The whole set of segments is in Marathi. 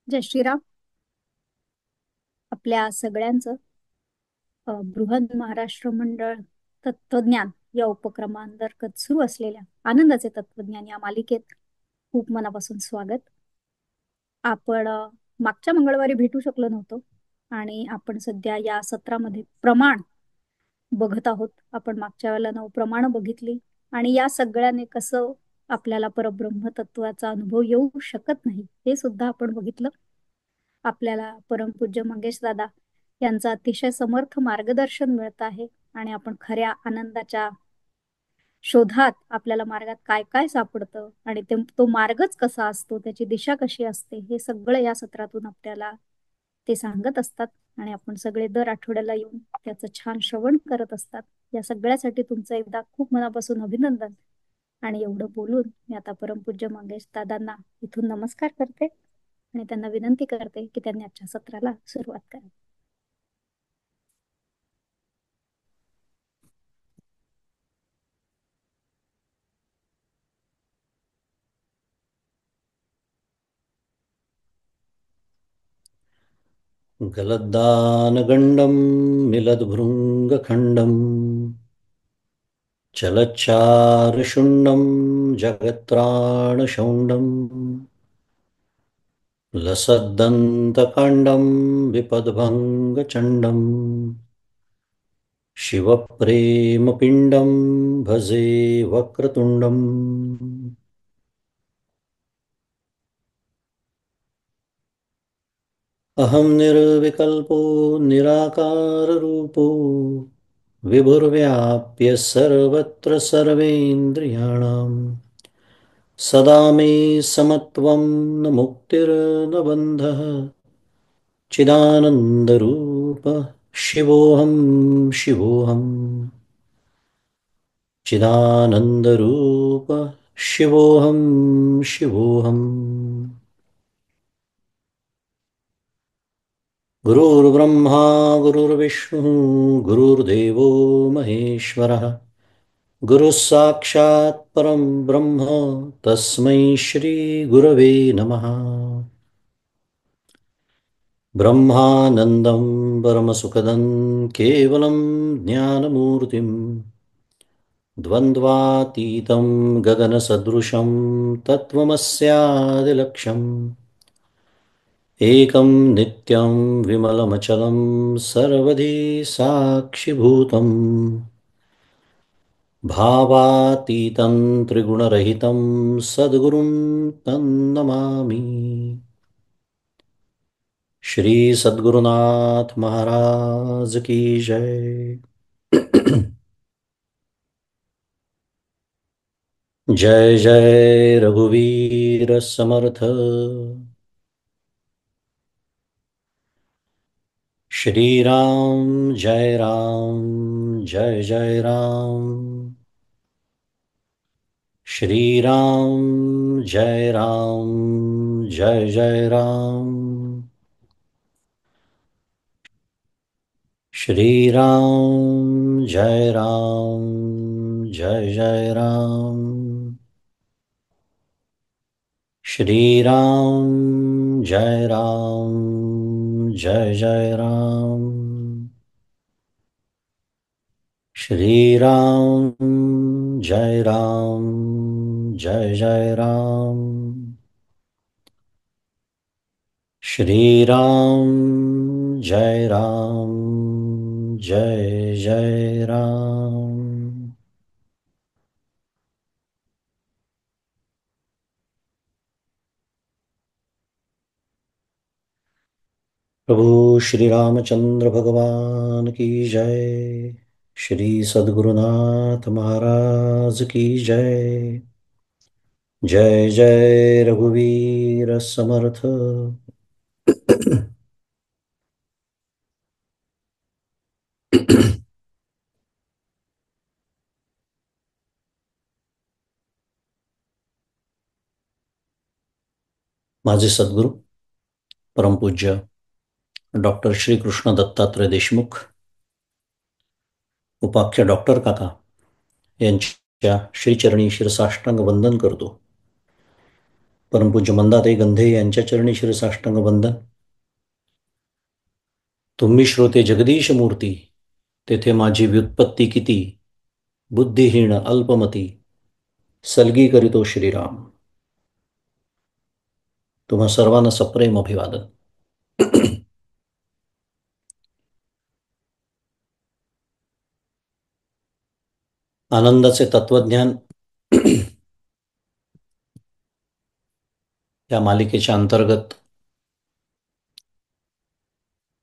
जय श्रीराम. आपल्या सगळ्यांचं बृहन महाराष्ट्र मंडळ तत्वज्ञान या उपक्रमांतर्गत सुरू असलेल्या आनंदाचे तत्वज्ञान या मालिकेत खूप मनापासून स्वागत. आपण मागच्या मंगळवारी भेटू शकलो नव्हतो आणि आपण सध्या या सत्रामध्ये प्रमाण बघत आहोत. आपण मागच्या वेळेला 9 प्रमाण बघितली आणि या सगळ्याने कसं आपल्याला परब्रह्म तत्वाचा अनुभव येऊ शकत नाही हे सुद्धा आपण बघितलं. आपल्याला परमपूज्य मंगेश दादा यांचं अतिशय समर्थ मार्गदर्शन मिळत आहे आणि आपण खऱ्या आनंदाच्या शोधात आपल्याला मार्गात काय काय सापडतं आणि तो मार्गच कसा असतो, त्याची दिशा कशी असते, हे सगळं या सत्रातून आपल्याला ते सांगत असतात. आणि आपण सगळे दर आठवड्याला येऊन त्याचं छान श्रवण करत असतात. या सगळ्यासाठी तुमचं एकदा खूप मनापासून अभिनंदन. आणि एवढं बोलून मी आता परमपूज्य मंगेश दादांना इथून नमस्कार करते आणि त्यांना विनंती करते की त्यांनी आजच्या सत्राला सुरुवात करा. गलद्दानगण्डं मिलद्भृङ्गखण्डं चलच्चारुशुण्डं जगत्त्राणशौण्डं लसद्दन्तकाण्डं विपद्भङ्गचण्डं शिवप्रेमपिण्डं भजे वक्रतुण्डम्। अहं निर्विकल्पो निराकाररूपो विभुर्व्याप्य सर्वत्र सर्वेन्द्रियाणां सदा मे समत्वं न मुक्तिर्न बन्धः चिदानन्दरूप शिवोऽहं शिवोऽहम् चिदानन्दरूप शिवोऽहं शिवोऽहम्। गुरुर्ब्रह्मा गुरुर्विष्णुः गुरुर्देवो महेश्वरः गुरुः साक्षात् परं ब्रह्म तस्मै श्रीगुरवे नमः। ब्रह्मानन्दं परमसुखदं केवलं ज्ञानमूर्तिं द्वन्द्वातीतं गगनसदृशं तत्त्वमस्यादिलक्ष्यम् एकं नित्यं विमलमचलं सर्वधी साक्षिभूतम् भावातीतं त्रिगुणरहितं सद्गुरुं तन्नमामि। श्री सद्गुरुनाथ महाराज की जय। जय जय रघुवीर समर्थ। श्री राम जय राम जय जय राम। श्री राम जय राम जय जय राम। श्री राम जय राम जय जय राम। श्री राम जय राम जय जय राम। श्री राम जय राम जय जय राम। श्री राम जय राम जय जय राम। प्रभु श्री रामचंद्र भगवान की जय। श्री सद्गुरुनाथ महाराज की जय। जय जय रघुवीर समर्थ। माझे सद्गुरू परमपूज्य डॉक्टर श्री कृष्ण दत्तात्रय देशमुख उपाख्य डॉक्टर काका यांच्या श्रीचरणी शिरसाष्टांग वंदन करतो। परमपूज्य मंदाताई गंधे यांच्या चरणी शिरसाष्टांग वंदन. तुम्ही श्रोते जगदीश मूर्ती, तेथे माझी व्युत्पत्ती किती. बुद्धिहीन अल्पमती, सलगी करीतो श्रीराम. तुम्हा सर्वांना सप्रेम अभिवादन. आनंदाचे तत्वज्ञान या मालिकेच्या अंतर्गत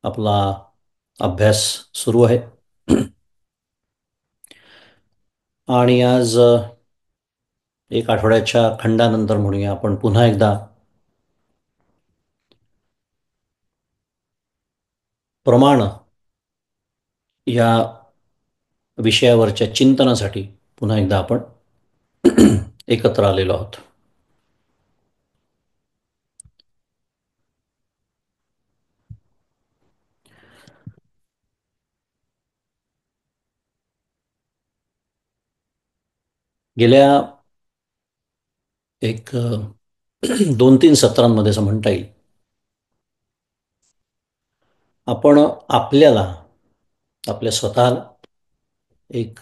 आपला अभ्यास सुरू आहे. आणि आज एक आठवड्याच्या खंडानंतर म्हणूया आपण पुन्हा एकदा प्रमाण या विषयावरच्या चिंतनासाठी पुन्हा एकदा आपण एकत्र आलेलो आहोत. गेल्या एक 2-3 सत्रांमध्ये असं म्हणता येईल, आपण आपल्या स्वतःला एक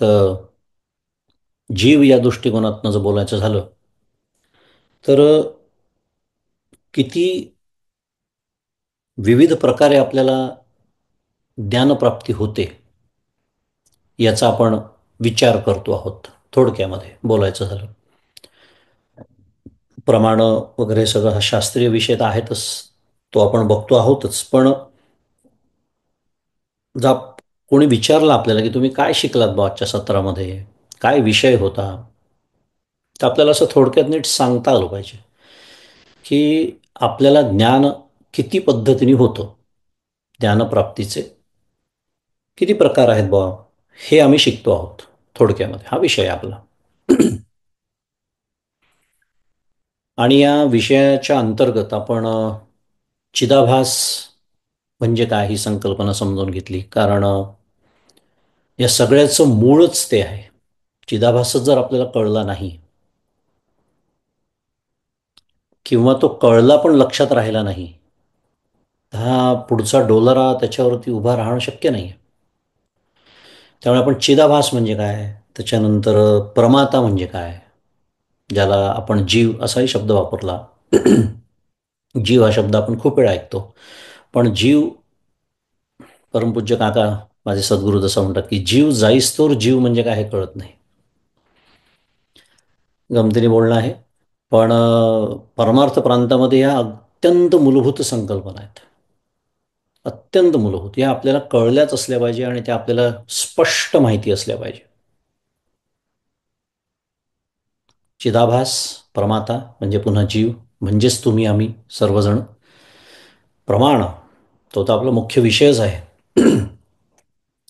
जीव या दृष्टिकोनातनं जर बोलायचं झालं तर किती विविध प्रकारे आपल्याला ज्ञानप्राप्ती होते याचा आपण विचार करतो आहोत. थोडक्यामध्ये बोलायचं झालं, प्रमाण वगैरे सगळं हा शास्त्रीय विषय तर आहेतच, तो आपण बघतो आहोतच. पण जर कोणी विचारलं आपल्याला की तुम्ही काय शिकलात बा आजच्या सत्रामध्ये, काय विषय होता, तर आपल्याला असं थोडक्यात नीट सांगता आलं पाहिजे की आपल्याला ज्ञान किती पद्धतीने होतं, ज्ञानप्राप्तीचे किती प्रकार आहेत बा, हे आम्ही शिकतो आहोत. थोडक्यामध्ये हा विषय आहे आपला. आणि या विषयाच्या अंतर्गत आपण चिदाभास म्हणजे काय ही संकल्पना समजून घेतली. कारण या सगळ्याचं मूळच ते आहे. चिदाभासच जर आपल्याला कळला नाही किंवा तो कळला पण लक्षात राहिला नाही, हा पुढचा डोलारा त्याच्यावरती उभा राहणं शक्य नाही. त्यामुळे आपण चिदाभास म्हणजे काय, त्याच्यानंतर प्रमाता म्हणजे काय, ज्याला आपण जीव असाही शब्द वापरला. जीव हा शब्द आपण खूप वेळा ऐकतो, पण जीव, परमपूज्य काका माझे सद्गुरू जसं म्हणतात की जीव जाईस्तोर जीव म्हणजे काय हे कळत नाही. गमतीने बोलणं आहे, पण परमार्थ प्रांतामध्ये या अत्यंत मूलभूत संकल्पना आहेत. अत्यंत मूलभूत या आपल्याला कळल्याच असल्या पाहिजे आणि त्या आपल्याला स्पष्ट माहिती असल्या पाहिजे. चिदाभास, प्रमाता म्हणजे पुन्हा जीव, म्हणजेच तुम्ही आम्ही सर्वजण. प्रमाण तो तर आपला मुख्य विषयच आहे.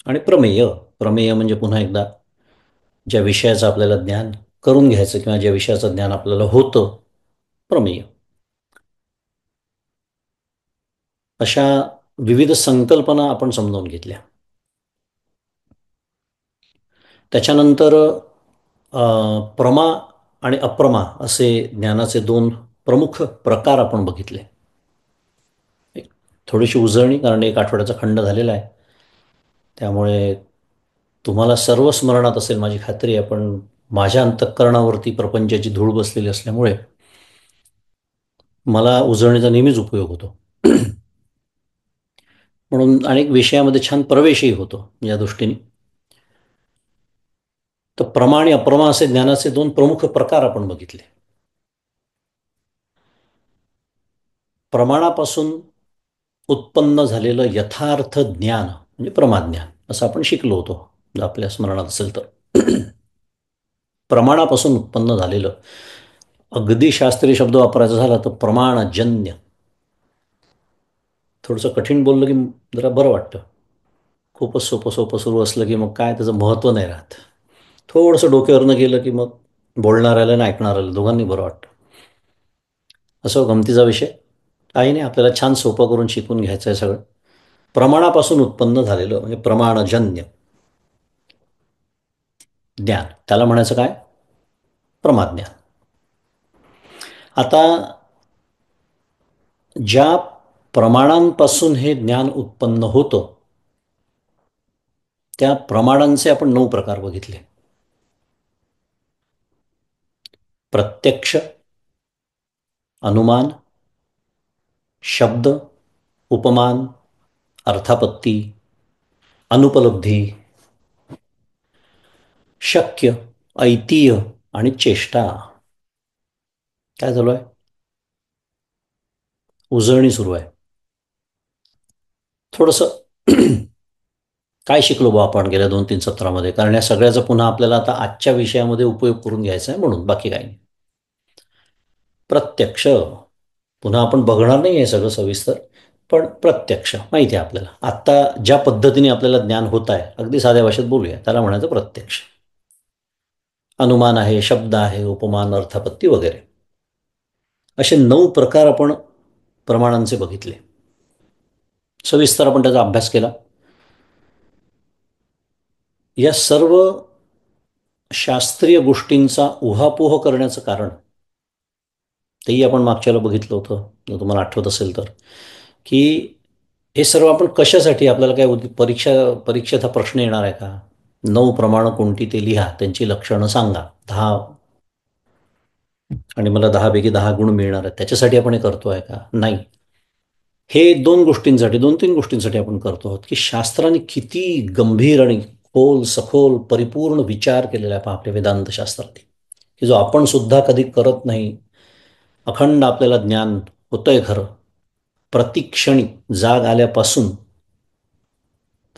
आणि प्रमेय, प्रमेय म्हणजे पुन्हा एकदा ज्या विषयाचं आपल्याला ज्ञान करून घ्यायचं किंवा ज्या विषयाचं ज्ञान आपल्याला होतं, प्रमेय. अशा विविध संकल्पना आपण समजावून घेतल्या. त्याच्यानंतर प्रमा आणि अप्रमा असे ज्ञानाचे 2 प्रमुख प्रकार आपण बघितले. थोडीशी उजळणी, कारण एक आठवड्याचा खंड झालेला आहे, त्यामुळे तुम्हाला सर्व स्मरणात असेल माझी खात्री आहे. पण माझ्या अंतःकरणावरती प्रपंचाची धूळ बसलेली असल्यामुळे मला उजळणीचा नेहमीच उपयोग होतो. म्हणून अनेक विषयामध्ये छान प्रवेशही होतो या दृष्टीने. तर प्रमा आणि अप्रमा असे ज्ञानाचे 2 प्रमुख प्रकार आपण बघितले. प्रमाणापासून उत्पन्न झालेलं यथार्थ ज्ञान म्हणजे प्रमाज्ञान असं आपण शिकलो होतो, जर आपल्या स्मरणात असेल तर. प्रमाणापासून उत्पन्न झालेलं, अगदी शास्त्रीय शब्द वापरायचा झाला तर प्रमाणजन्य. थोडंसं कठीण बोललं की जरा बरं वाटतं. खूपच सोपं सोपं सुरू असलं की मग काय त्याचं महत्त्व नाही राहत. थोडंसं डोक्यावरनं गेलं की मग बोलणाऱ्याला आणि ऐकणाऱ्याला दोघांनी बरं वाटतं. असं गमतीचा विषय काही नाही, आपल्याला छान सोपं करून शिकून घ्यायचं आहे सगळं. प्रमाणापासून उत्पन्न झालेलं म्हणजे प्रमाणजन्य ज्ञान, त्याला म्हणायचं काय, प्रमाज्ञान. आता ज्या प्रमाणांपासून हे ज्ञान उत्पन्न होतं त्या प्रमाणांचे आपण 9 प्रकार बघितले. प्रत्यक्ष, अनुमान, शब्द, उपमान, अर्थापत्ती, अनुपलब्धी, शक्य, ऐतिह्य आणि चेष्टा. काय झालं आहे? उजळणी सुरू आहे. थोडंसं काय शिकलो बा आपण गेल्या 2-3 सत्रामध्ये, कारण या सगळ्याचा पुन्हा आपल्याला आता आजच्या विषयामध्ये उपयोग करून घ्यायचा आहे, म्हणून बाकी काही नाही. प्रत्यक्ष पुन्हा आपण बघणार नाही हे सगळं सविस्तर, पण प्रत्यक्ष माहिती आहे आपल्याला. आत्ता ज्या पद्धतीने आपल्याला ज्ञान होत आहे, अगदी साध्या भाषेत बोलूया, त्याला म्हणायचं प्रत्यक्ष. अनुमान आहे, शब्द आहे, उपमान, अर्थापत्ती वगैरे, असे 9 प्रकार आपण प्रमाणांचे बघितले. सविस्तर आपण त्याचा अभ्यास केला. या सर्व शास्त्रीय गोष्टींचा उहापोह करण्याचं कारण, तेही आपण मागच्याला बघितलं होतं, जर तुम्हाला आठवत असेल तर, की हे सर्व आपण कशासाठी, आपल्याला काय परीक्षेत हा प्रश्न येणार आहे का? 9 प्रमाणं कोणती ते लिहा, त्यांची लक्षणं सांगा, 10, आणि मला 10 पैकी 10 गुण मिळणार आहेत, त्याच्यासाठी आपण हे करतो आहे का? नाही. हे 2 गोष्टींसाठी, 2-3 गोष्टींसाठी आपण करतो आहोत, की शास्त्राने किती गंभीर आणि खोल, सखोल, परिपूर्ण विचार केलेला आहे आपल्या वेदांत शास्त्रात, की जो आपण सुद्धा कधी करत नाही. अखंड आपल्याला ज्ञान होतंय खरं, प्रतिक्षणी जाग आल्यापासून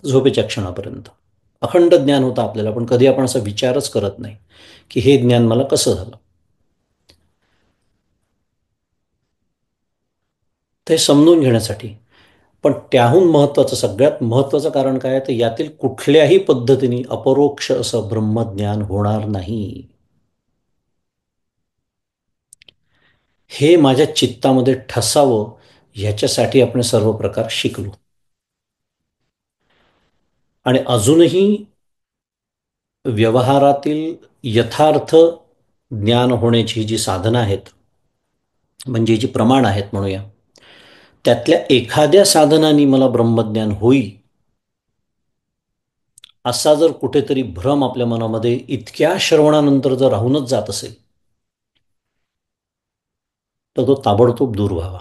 झोपेच्या क्षणापर्यंत अखंड ज्ञान होतं आपल्याला, पण कधी आपण असा विचारच करत नाही की हे ज्ञान मला कसं झालं. ते समजून घेण्यासाठी. पण त्याहून महत्त्वाचं, सगळ्यात महत्त्वाचं कारण काय आहे, तर यातील कुठल्याही पद्धतीने अपरोक्ष असं ब्रह्मज्ञान होणार नाही. हे माझ्या चित्तामध्ये ठसावं, ह्याच्यासाठी आपण सर्व प्रकार शिकलो. आणि अजूनही व्यवहारातील यथार्थ ज्ञान होण्याची जी साधनं आहेत, म्हणजे जी प्रमाण आहेत म्हणूया, त्यातल्या एखाद्या साधनाने मला ब्रह्मज्ञान होईल असा जर कुठेतरी भ्रम आपल्या मनामध्ये इतक्या श्रवणानंतर जर राहूनच जात असेल, तर तो ताबडतोब दूर व्हावा.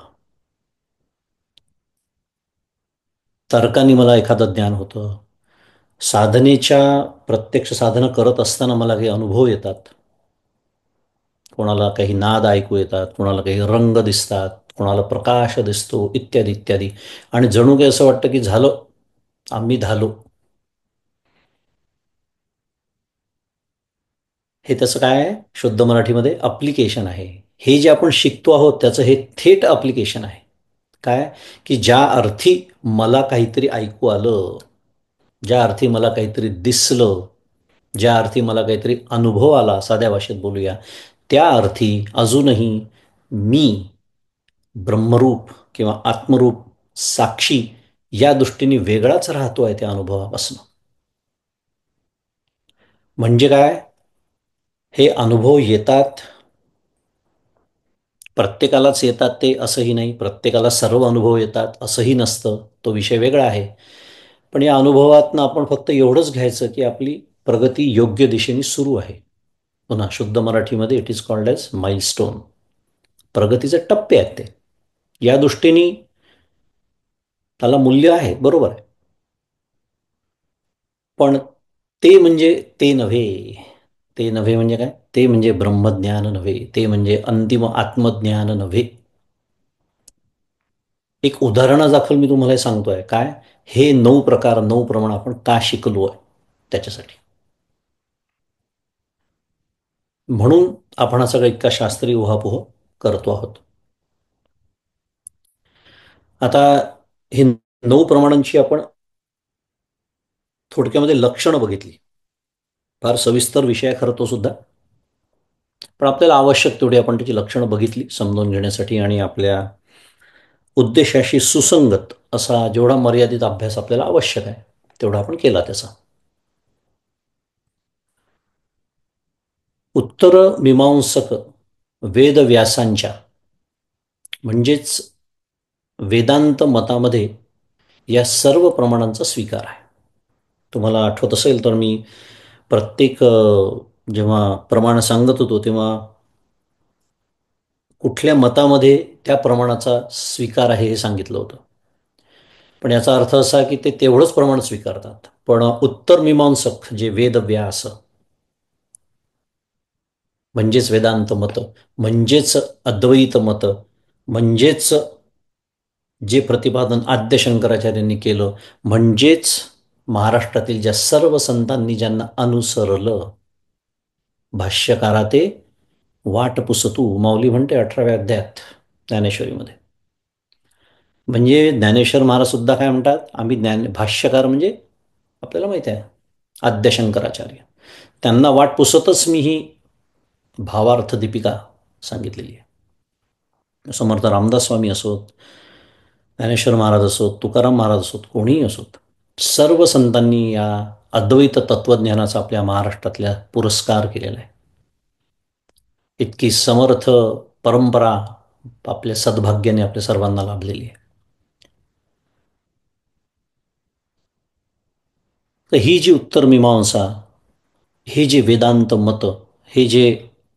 तर्काने मला एखादं ज्ञान होतं, साधनेच्या प्रत्यक्ष साधना करत असताना मला काही अनुभव येतात, कोणाला काही नाद ऐकू येतात, कोणाला काही रंग दिसतात, कोणाला प्रकाश दिसतो, इत्यादी इत्यादी, आणि जणू काही असं वाटतं की झालं, आम्ही झालो. हे त्याचं काय आहे, शुद्ध मराठीमध्ये अप्लिकेशन आहे. हे जे आपण शिकतो आहोत त्याचं हे थेट अप्लिकेशन आहे. काय, की ज्या अर्थी मला काहीतरी ऐकू आलं, ज्या अर्थी मला काहीतरी दिसलं, ज्या अर्थी मला काहीतरी अनुभव आला, साध्या भाषेत बोलूया, त्या अर्थी अजूनही मी ब्रह्मरूप किंवा आत्मरूप साक्षी या दृष्टीने वेगळाच राहतो आहे त्या अनुभवापासून. म्हणजे काय, हे अनुभव येतात, प्रत्येकालाच येतात ते असंही नाही, प्रत्येकाला सर्व अनुभव येतात असंही नसतं, तो विषय वेगळा आहे. पण या अनुभवातनं आपण फक्त एवढंच घ्यायचं की आपली प्रगती योग्य दिशेने सुरू आहे. पुन्हा शुद्ध मराठीमध्ये it is called as milestone. प्रगतीचे टप्पे आहेत ते, या दृष्टीने त्याला मूल्य आहे, बरोबर आहे. पण ते म्हणजे ते नव्हे. ते नव्हे म्हणजे काय, ते म्हणजे ब्रह्मज्ञान नव्हे, ते म्हणजे अंतिम आत्मज्ञान नव्हे. एक उदाहरणादाखल मी तुम्हाला हे सांगतोय, काय, हे 9 प्रकार, 9 प्रमाण आपण का शिकलो आहे त्याच्यासाठी. म्हणून आपण हा सगळा इतका शास्त्रीय उहापोह करतो आहोत. आता ही 9 प्रमाणांची आपण थोडक्यामध्ये लक्षणं बघितली. फार सविस्तर विषय आहे खरं तो सुद्धा, पण आपल्याला आवश्यक तेवढी आपण त्याची लक्षणं बघितली समजून घेण्यासाठी, आणि आपल्या उद्देशाशी सुसंगत असा जेवढा मर्यादित अभ्यास आपल्याला आवश्यक आहे तेवढा आपण केला त्याचा. उत्तर मीमांसक वेदव्यासांच्या, म्हणजेच वेदांत मतामध्ये या सर्व प्रमाणांचा स्वीकार आहे. तुम्हाला आठवत असेल तर मी प्रत्येक जेव्हा प्रमाण सांगत होतो तेव्हा कुठल्या मतामध्ये त्या प्रमाणाचा स्वीकार आहे हे सांगितलं होतं. पण याचा अर्थ असा की ते तेवढंच प्रमाण स्वीकारतात. पण उत्तर मीमांसक जे वेदव्यास म्हणजेच वेदांत मत, म्हणजेच अद्वैत मत, म्हणजेच जे प्रतिपादन आद्य शंकराचार्यांनी केलं, म्हणजेच महाराष्ट्रातील ज्या सर्व संतांनी ज्यांना अनुसरलं, भाष्यकारा ते वाट पुसतू माऊली म्हणते 18व्या अध्यायात ज्ञानेश्वरीमध्ये. म्हणजे ज्ञानेश्वर महाराज सुद्धा काय म्हणतात, आम्ही भाष्यकार म्हणजे आपल्याला माहिती आहे आद्य शंकराचार्य, त्यांना वाट पुसतच मी ही भावार्थ दीपिका सांगितलेली आहे. समर्थ रामदास स्वामी असोत, ज्ञानेश्वर महाराज असोत, तुकाराम महाराज असोत, कोणीही असोत, सर्व संतांनी या अद्वैत तत्वज्ञानाचा आपल्या महाराष्ट्रातल्या पुरस्कार केलेला आहे. इतकी समर्थ परंपरा आपल्या सद्भाग्याने आपल्या सर्वांना लाभलेली आहे. तर ही जी उत्तर मीमांसा, हे जे वेदांत मत, हे जे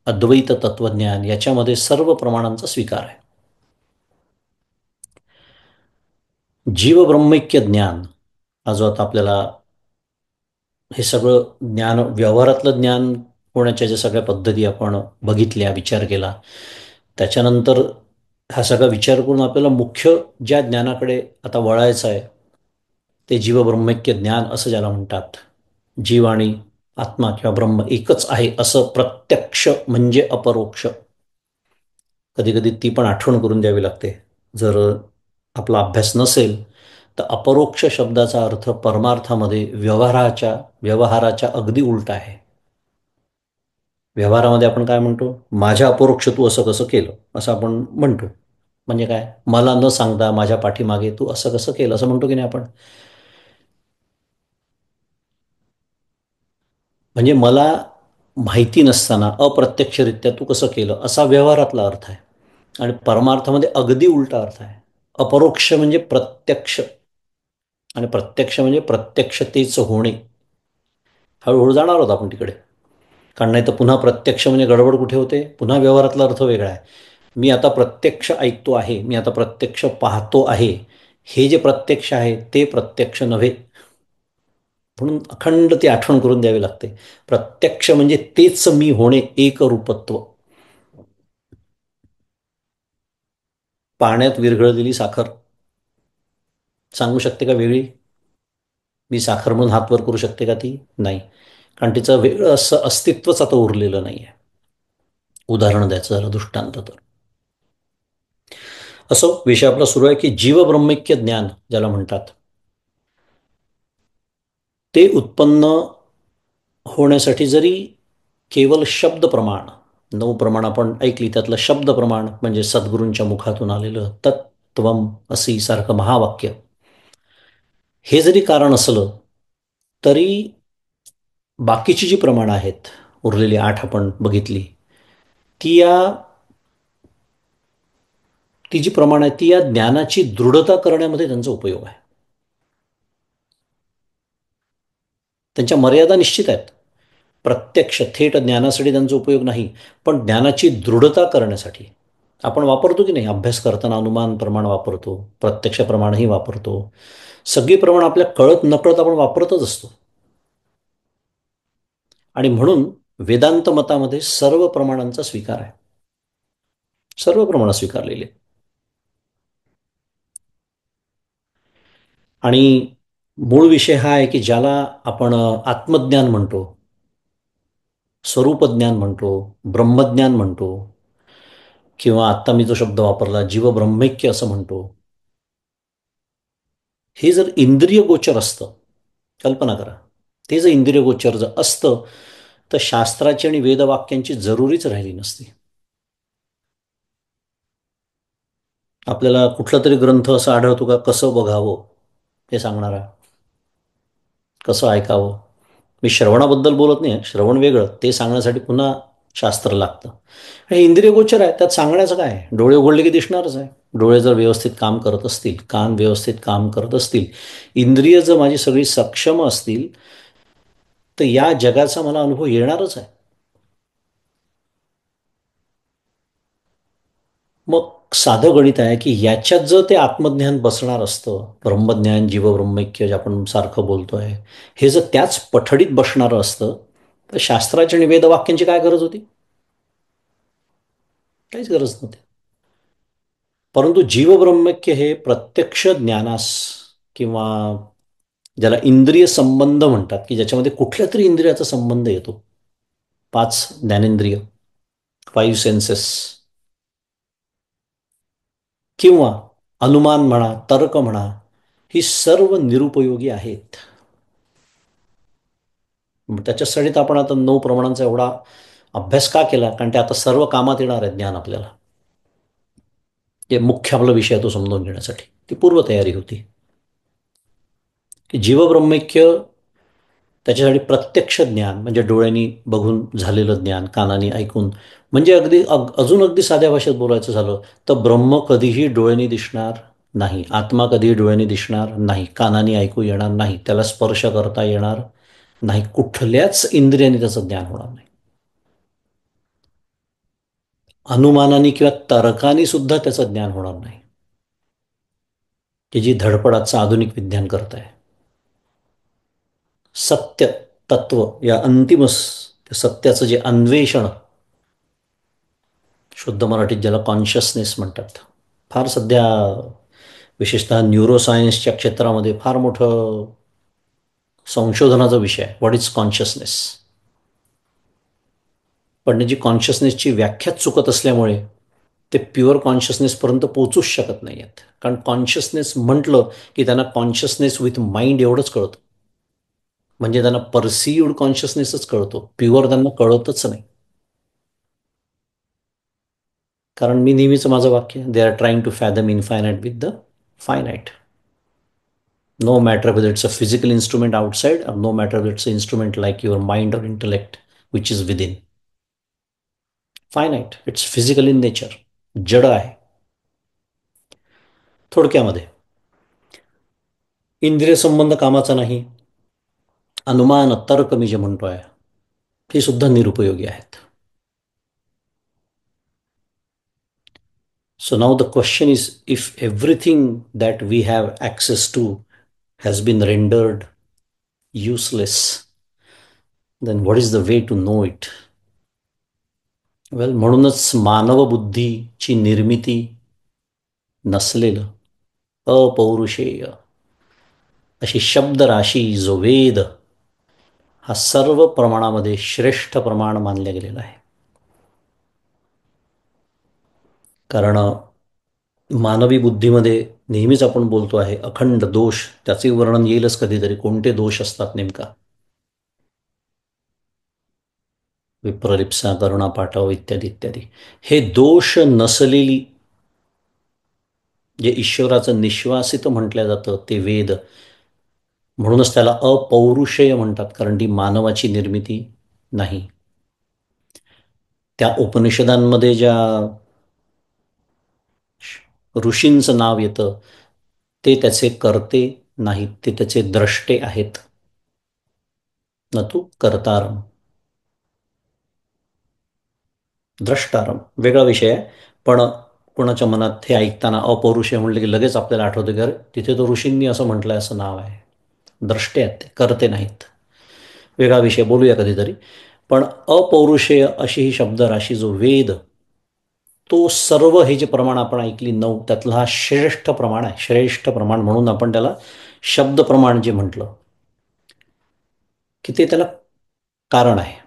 अद्वैत तत्वज्ञान, याच्यामध्ये सर्व प्रमाणांचा स्वीकार आहे. जीवब्रह्मैक्य ज्ञान हा जो आता आपल्याला हे सगळं ज्ञान, व्यवहारातलं ज्ञान होण्याच्या ज्या सगळ्या पद्धती आपण बघितल्या, विचार केला, त्याच्यानंतर हा सगळा विचार करून आपल्याला मुख्य ज्या ज्ञानाकडे आता वळायचं आहे ते जीवब्रह्मैक्य ज्ञान असं ज्याला म्हणतात. जीव आणि आत्मा किंवा ब्रह्म एकच आहे असं प्रत्यक्ष म्हणजे अपरोक्ष. कधी कधी ती पण आठवण करून द्यावी लागते. जर आपला अभ्यास नसेल तर अपरोक्ष शब्दाचा अर्थ परमार्थामध्ये व्यवहाराच्या अगदी उलटा आहे. व्यवहारामध्ये आपण काय म्हणतो, माझ्या अपरोक्ष तू असं कसं केलं असं आपण म्हणतो. म्हणजे काय, मला न सांगता माझ्या पाठीमागे तू असं कसं केलं असं म्हणतो की नाही आपण. म्हणजे मला माहिती नसताना अप्रत्यक्षरित्या तू कसं केलं असा व्यवहारातला अर्थ आहे. आणि परमार्थामध्ये अगदी उलटा अर्थ आहे. अपरोक्ष म्हणजे प्रत्यक्ष, आणि प्रत्यक्ष म्हणजे प्रत्यक्षतेच होणे. हळूहळू जाणार आहोत आपण तिकडे, कारण नाही तर पुन्हा प्रत्यक्ष म्हणजे गडबड कुठे होते, पुन्हा व्यवहारातला अर्थ वेगळा आहे. मी आता प्रत्यक्ष ऐकतो आहे, मी आता प्रत्यक्ष पाहतो आहे, हे जे प्रत्यक्ष आहे ते प्रत्यक्ष नव्हे. म्हणून अखंड ती आठवण करून द्यावी लागते. प्रत्यक्ष म्हणजे तेच मी होणे, एकरूपत्व. पाण्यात विरघळलेली साखर सांगू शकते का वेगळी? मी साखर म्हणून हात वर करू शकते का ती? नाही, कारण तिचं वेगळं असं अस्तित्वच आता उरलेलं नाही आहे. उदाहरण द्यायचं झालं दृष्टांत तर असं विषय आपला सुरू आहे की जीवब्रह्मैक्य ज्ञान ज्याला म्हणतात ते उत्पन्न होण्यासाठी जरी केवळ शब्द प्रमाण, 9 प्रमाण आपण ऐकली, त्यातलं शब्द प्रमाण म्हणजे सद्गुरूंच्या मुखातून आलेलं तत्त्वम असी सारखं महावाक्य, हे जरी कारण असलं तरी बाकीची जी प्रमाणं आहेत, उरलेली 8 आपण बघितली, ती या ती जी प्रमाण आहे ती या ज्ञानाची दृढता करण्यामध्ये त्यांचा उपयोग आहे. त्यांच्या मर्यादा निश्चित आहेत. प्रत्यक्ष थेट ज्ञानासाठी त्यांचा उपयोग नाही, पण ज्ञानाची दृढता करण्यासाठी आपण वापरतो की नाही. अभ्यास करताना अनुमान प्रमाण वापरतो, प्रत्यक्ष प्रमाणही वापरतो. सगळी प्रमाण आपल्या कळत नकळत आपण वापरतच असतो. आणि म्हणून वेदांत मतामध्ये सर्व प्रमाणांचा स्वीकार आहे. सर्व प्रमाण स्वीकारलेली आहेत. आणि मूळ विषय हा आहे की ज्याला आपण आत्मज्ञान म्हणतो, स्वरूपज्ञान म्हणतो, ब्रह्मज्ञान म्हणतो, किंवा आत्ता मी जो शब्द वापरला जीवब्रह्मैक्य असं म्हणतो, हे जर इंद्रिय गोचर असतं, कल्पना करा, ते जर इंद्रिय गोचर जर असतं तर शास्त्राची आणि वेदवाक्यांची जरुरीच राहिली नसती. आपल्याला कुठला तरी ग्रंथ असा आढळतो का कसं बघावं हे सांगणारा, कसं ऐकावं? मी श्रवणाबद्दल बोलत नाही, श्रवण वेगळं, ते सांगण्यासाठी पुन्हा शास्त्र लागतं. हे इंद्रिय गोचर आहे, त्यात सांगण्याचं काय, डोळे उघडले की दिसणारच आहे. डोळे जर व्यवस्थित काम करत असतील, कान व्यवस्थित काम करत असतील, इंद्रिय जर माझी सगळी सक्षम असतील, तर या जगाचा मला अनुभव येणारच आहे. मग साधं गणित आहे की याच्यात जर ते आत्मज्ञान बसणार असतं, ब्रह्मज्ञान, जीवब्रह्मैक्य जे आपण सारखं बोलतोय, हे जर त्याच पठडीत बसणारं असतं, तर शास्त्राची आणि वेदवाक्यांची काय गरज होती? काहीच गरज नव्हती. परंतु जीवब्रह्मैक्य हे प्रत्यक्ष ज्ञानास, किंवा ज्याला इंद्रिय संबंध म्हणतात, की ज्याच्यामध्ये कुठल्या तरी इंद्रियाचा संबंध येतो, 5 ज्ञानेंद्रिय, 5 सेन्सेस, किंवा अनुमान म्हणा, तर्क म्हणा, ही सर्व निरुपयोगी आहेत. त्याच्यासाठी तर आपण आता 9 प्रमाणांचा एवढा अभ्यास का केला? कारण ते आता सर्व कामात येणार आहे ज्ञान आपल्याला. जे मुख्य आपला विषय आहे तो समजून घेण्यासाठी ती पूर्वतयारी होती. की जीवब्रह्मैक्य, त्याच्यासाठी प्रत्यक्ष ज्ञान म्हणजे डोळ्यांनी बघून झालेलं ज्ञान, कानाने ऐकून, म्हणजे अजून अगदी साध्या भाषेत बोलायचं झालं तर ब्रह्म कधीही डोळ्यांनी दिसणार नाही, आत्मा कधीही डोळ्यांनी दिसणार नाही, कानाने ऐकू येणार नाही, त्याला स्पर्श करता येणार नाही, कुठल्याच इंद्रियाने त्याचं ज्ञान होणार नाही. अनुमानाने किंवा तर्काने सुद्धा त्याचं ज्ञान होणार नाही, की जी धडपड आजचं आधुनिक विज्ञान करत आहे. सत्य तत्व या अंतिम सत्याचं जे अन्वेषण, शुद्ध मराठीत ज्याला कॉन्शियसनेस म्हणतात, फार सध्या विशेषतः न्यूरोसायन्सच्या क्षेत्रामध्ये फार मोठं संशोधनाचा विषय आहे, व्हॉट इज कॉन्शियसनेस. पण त्याची कॉन्शियसनेसची व्याख्याच चुकत असल्यामुळे ते प्युअर कॉन्शियसनेसपर्यंत पोचूच शकत नाही आहेत. कारण कॉन्शियसनेस म्हटलं की त्यांना कॉन्शियसनेस विथ माइंड एवढंच कळतं, म्हणजे त्यांना परसिव्ड कॉन्शियसनेसच कळतो, प्युअर त्यांना कळतच नाही. कारण मी नेहमीच माझं वाक्य, they are trying to fathom infinite with the finite. No matter whether it's a physical instrument outside or no matter whether it's an instrument like your mind or intellect which is within. Finite. It's physical in nature. जड आहे. थोडक्यामध्ये इंद्रिय संबंध कामाचा नाही. अनुमान तर्क मी जे म्हणतोय हे सुद्धा निरुपयोगी आहेत. So now the question is, if everything that we have access to has been rendered useless, then what is the way to know it? वेल, म्हणूनच मानव बुद्धीची निर्मिती नसलेलं अपौरुषेय अशी शब्दराशी जो वेद हा सर्व प्रमाणामध्ये श्रेष्ठ प्रमाण मानल्या गेलेला आहे. कारण मानवी बुद्धीमध्ये नेहमीच आपण बोलतो आहे अखंड दोष, त्याचे वर्णन येईलच कधीतरी, कोणते दोष असतात नेमका. विप्रलिप्सा, करुणा, पाठव इत्यादी इत्यादी. हे दोष नसलेली, जे ईश्वराचं निश्वासित म्हटलं जातं ते वेद, म्हणूनच त्याला अपौरुषेय म्हणतात, कारण ती मानवाची निर्मिती नाही. त्या उपनिषदांमध्ये ज्या ऋषींचं नाव येतं ते त्याचे कर्ते नाहीत, ते त्याचे द्रष्टे आहेत. न तू कर्तारम. द्रष्टारम वेगळा विषय आहे. पण कोणाच्या मनात हे ऐकताना अपौरुषेय म्हटलं की लगेच आपल्याला आठवतं की तिथे तो ऋषींनी असं म्हटलंय असं नाव आहे. द्रष्टे आहेत ते, करते नाहीत. वेगळा विषय, बोलूया कधीतरी. पण अपौरुषेय अशी ही शब्दराशी जो वेद, तो सर्व हे जे प्रमाण आपण ऐकली 9 त्यातला हा श्रेष्ठ प्रमाण आहे. श्रेष्ठ प्रमाण म्हणून आपण त्याला शब्द प्रमाण जे म्हटलं की ते त्याला कारण आहे.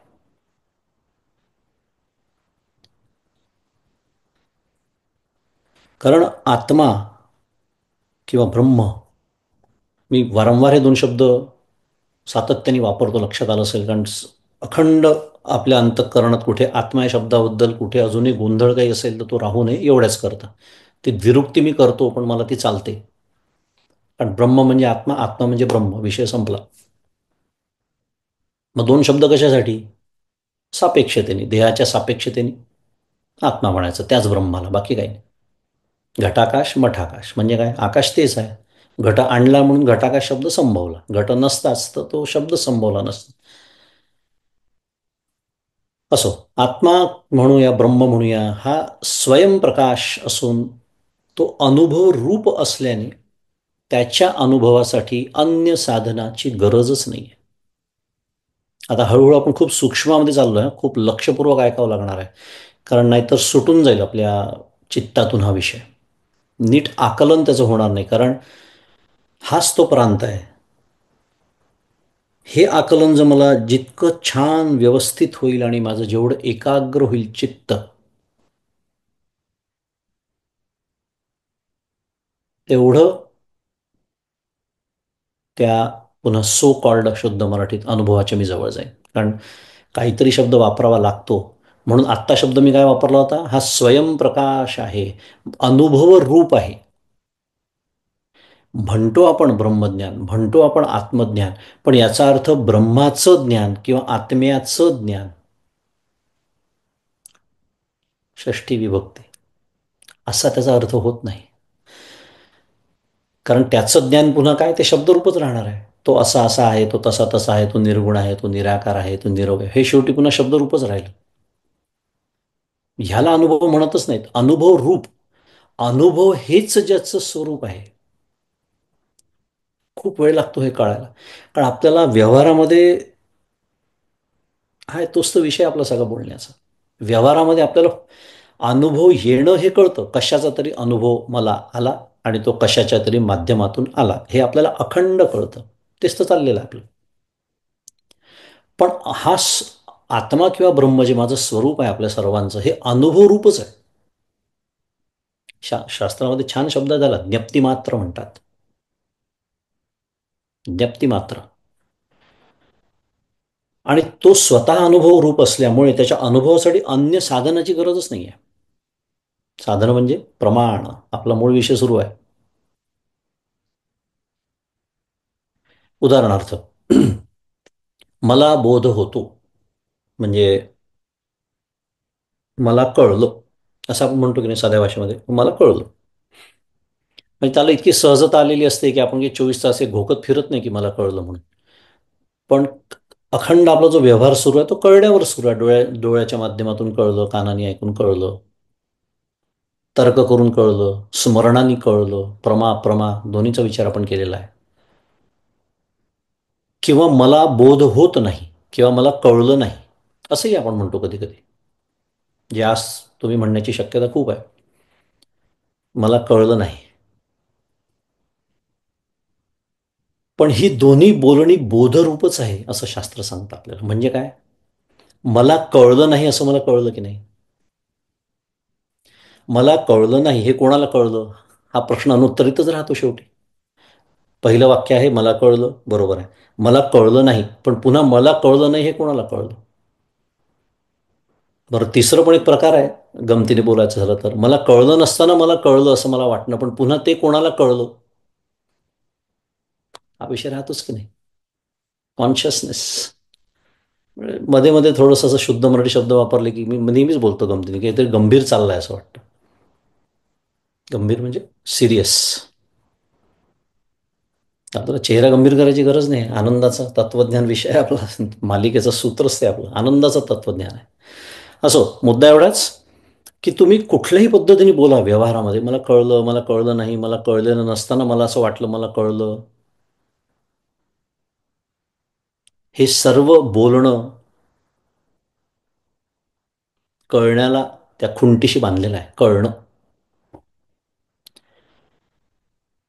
कारण आत्मा किंवा ब्रह्म, मी वारंवार हे 2 शब्द सातत्याने वापरतो, लक्षात आलं असेल. कारण अखंड आपल्या अंतःकरणात कुठे आत्मा या शब्दाबद्दल कुठे अजूनही गोंधळ काही असेल तर तो राहू नये एवढ्याच करता. ती द्विरुक्ती मी करतो पण मला ती चालते. कारण ब्रह्म म्हणजे आत्मा, आत्मा म्हणजे ब्रह्म, विषय संपला. मग 2 शब्द कशासाठी? सापेक्षतेने, देहाच्या सापेक्षतेने आत्मा म्हणायचं त्याच ब्रह्माला, बाकी काही नाही. घटाकाश मठाकाश म्हणजे काय? आकाश तेच आहे. घट आणला म्हणून घटाकाश शब्द संभवला. घट नसताच तर तो शब्द संभवला नसता. असो, आत्मा म्हणूया, ब्रह्म म्हणूया, हा स्वयंप्रकाश असून तो अनुभव रूप असल्याने त्याच्या अनुभवासाठी अन्य साधनाची गरजच नाही. आता हळूहळू आपण खूप सूक्ष्मामध्ये चाललो आहे. खूप लक्षपूर्वक ऐकावं लागणार आहे, कारण नाहीतर सुटून जाईल आपल्या चित्तातून हा विषय. नीट आकलन त्याचं होणार नाही, कारण हाच तो प्रांत आहे. हे आकलन जर मला जितकं छान व्यवस्थित होईल आणि माझं जेवढं एकाग्र होईल चित्त, तेवढं त्या पुन्हा सो कॉल्ड शुद्ध मराठीत अनुभवाच्या मी जवळ जाईन. कारण काहीतरी शब्द वापरावा लागतो. म्हणून आत्ता शब्द मी काय वापरला होता? हा स्वयंप्रकाश आहे, अनुभव रूप आहे. म्हणतो आपण ब्रह्मज्ञान, म्हणतो आपण आत्मज्ञान, पण याचा अर्थ ब्रह्माचं ज्ञान किंवा आत्म्याचं ज्ञान, षष्ठी विभक्ती, असा त्याचा अर्थ होत नाही. कारण त्याचं ज्ञान पुन्हा काय? ते शब्दरूपच राहणार आहे. तो असा असा आहे, तो तसा तसा आहे, तो निर्गुण आहे, तो निराकार आहे, तो निरवय, हे शेवटी पुन्हा शब्दरूपच राहील. ह्याला अनुभव म्हणतच नाहीत. अनुभव रूप, अनुभव हेच ज्याचं स्वरूप आहे. खूप वेळ लागतो हे कळायला, कारण आपल्याला व्यवहारामध्ये, हा तोच तो विषय आपला सगळा बोलण्याचा. व्यवहारामध्ये आपल्याला अनुभव येणं हे कळतं. कशाचा तरी अनुभव मला आला आणि तो कशाच्या तरी माध्यमातून आला, हे आपल्याला अखंड कळतं. तेच तर चाललेलं आहे आपलं. पण हा आत्मा किंवा ब्रह्म जे माझं स्वरूप आहे आपल्या सर्वांचं, हे अनुभवरूपच आहे. शास्त्रामध्ये छान शब्द झाला, ज्ञप्तिमात्र म्हणतात. ज्ञप्तिमात्र. आणि तो स्वतः अनुभव रूप असल्यामुळे त्याच्या अनुभवासाठी अन्य साधनाची गरजच नाही आहे. साधन म्हणजे प्रमाण. आपला मूळ विषय सुरू आहे. उदाहरणार्थ, मला बोध होतो म्हणजे मला कळलं, असं आपण म्हणतो की नाही साध्या भाषेमध्ये, मला कळलं. म्हणजे त्याला इतकी सहजता आलेली असते की आपण 24 तास हे घोकत फिरत नाही की मला कळलं म्हणून. पण अखंड आपला जो व्यवहार सुरू आहे तो कळण्यावर सुरू आहे. डोळ्याच्या माध्यमातून कळलं, कानाने ऐकून कळलं, तर्क करून कळलं, स्मरणाने कळलं, प्रमा अप्रमा दोन्हीचा विचार आपण केलेला आहे. किंवा मला बोध होत नाही किंवा मला कळलं नाही, असंही आपण म्हणतो कधी कधी. यास तुम्ही म्हणण्याची शक्यता खूप आहे. मला कळलं नाही. पण ही दोन्ही बोलणी बोधरूपच आहे असं शास्त्र सांगतं आपल्याला. म्हणजे काय? मला कळलं नाही असं मला कळलं की नाही? मला कळलं नाही हे कोणाला कळलं? हा प्रश्न अनुत्तरितच राहतो शेवटी. पहिलं वाक्य आहे मला कळलं, बरोबर आहे. मला कळलं नाही, पण पुन्हा मला कळलं नाही हे कोणाला कळलं? बरं, तिसरं पण एक प्रकार आहे. गमतीने बोलायचं झालं तर, मला कळलं नसताना मला कळलं असं मला वाटणं, पण पुन्हा ते कोणाला कळलं? हा विषय राहतोच की नाही? कॉन्शियसनेस. मध्ये मध्ये थोडंसं असं शुद्ध मराठी शब्द वापरले की मी नेहमीच बोलतो गमतीने, की काहीतरी गंभीर चाललंय असं वाटतं. गंभीर म्हणजे सिरियस. आपल्याला चेहरा गंभीर करायची गरज नाही. आनंदाचा तत्वज्ञान विषय आहे आपला. मालिकेचं सूत्रच ते आपलं आनंदाचं तत्वज्ञान आहे. असो, मुद्दा एवढाच की तुम्ही कुठल्याही पद्धतीने बोला व्यवहारामध्ये, मला कळलं, मला कळलं नाही, मला कळलेलं नसताना मला असं वाटलं मला कळलं, हे सर्व बोलणं कळण्याला, त्या खुंटीशी बांधलेलं आहे. कळणं.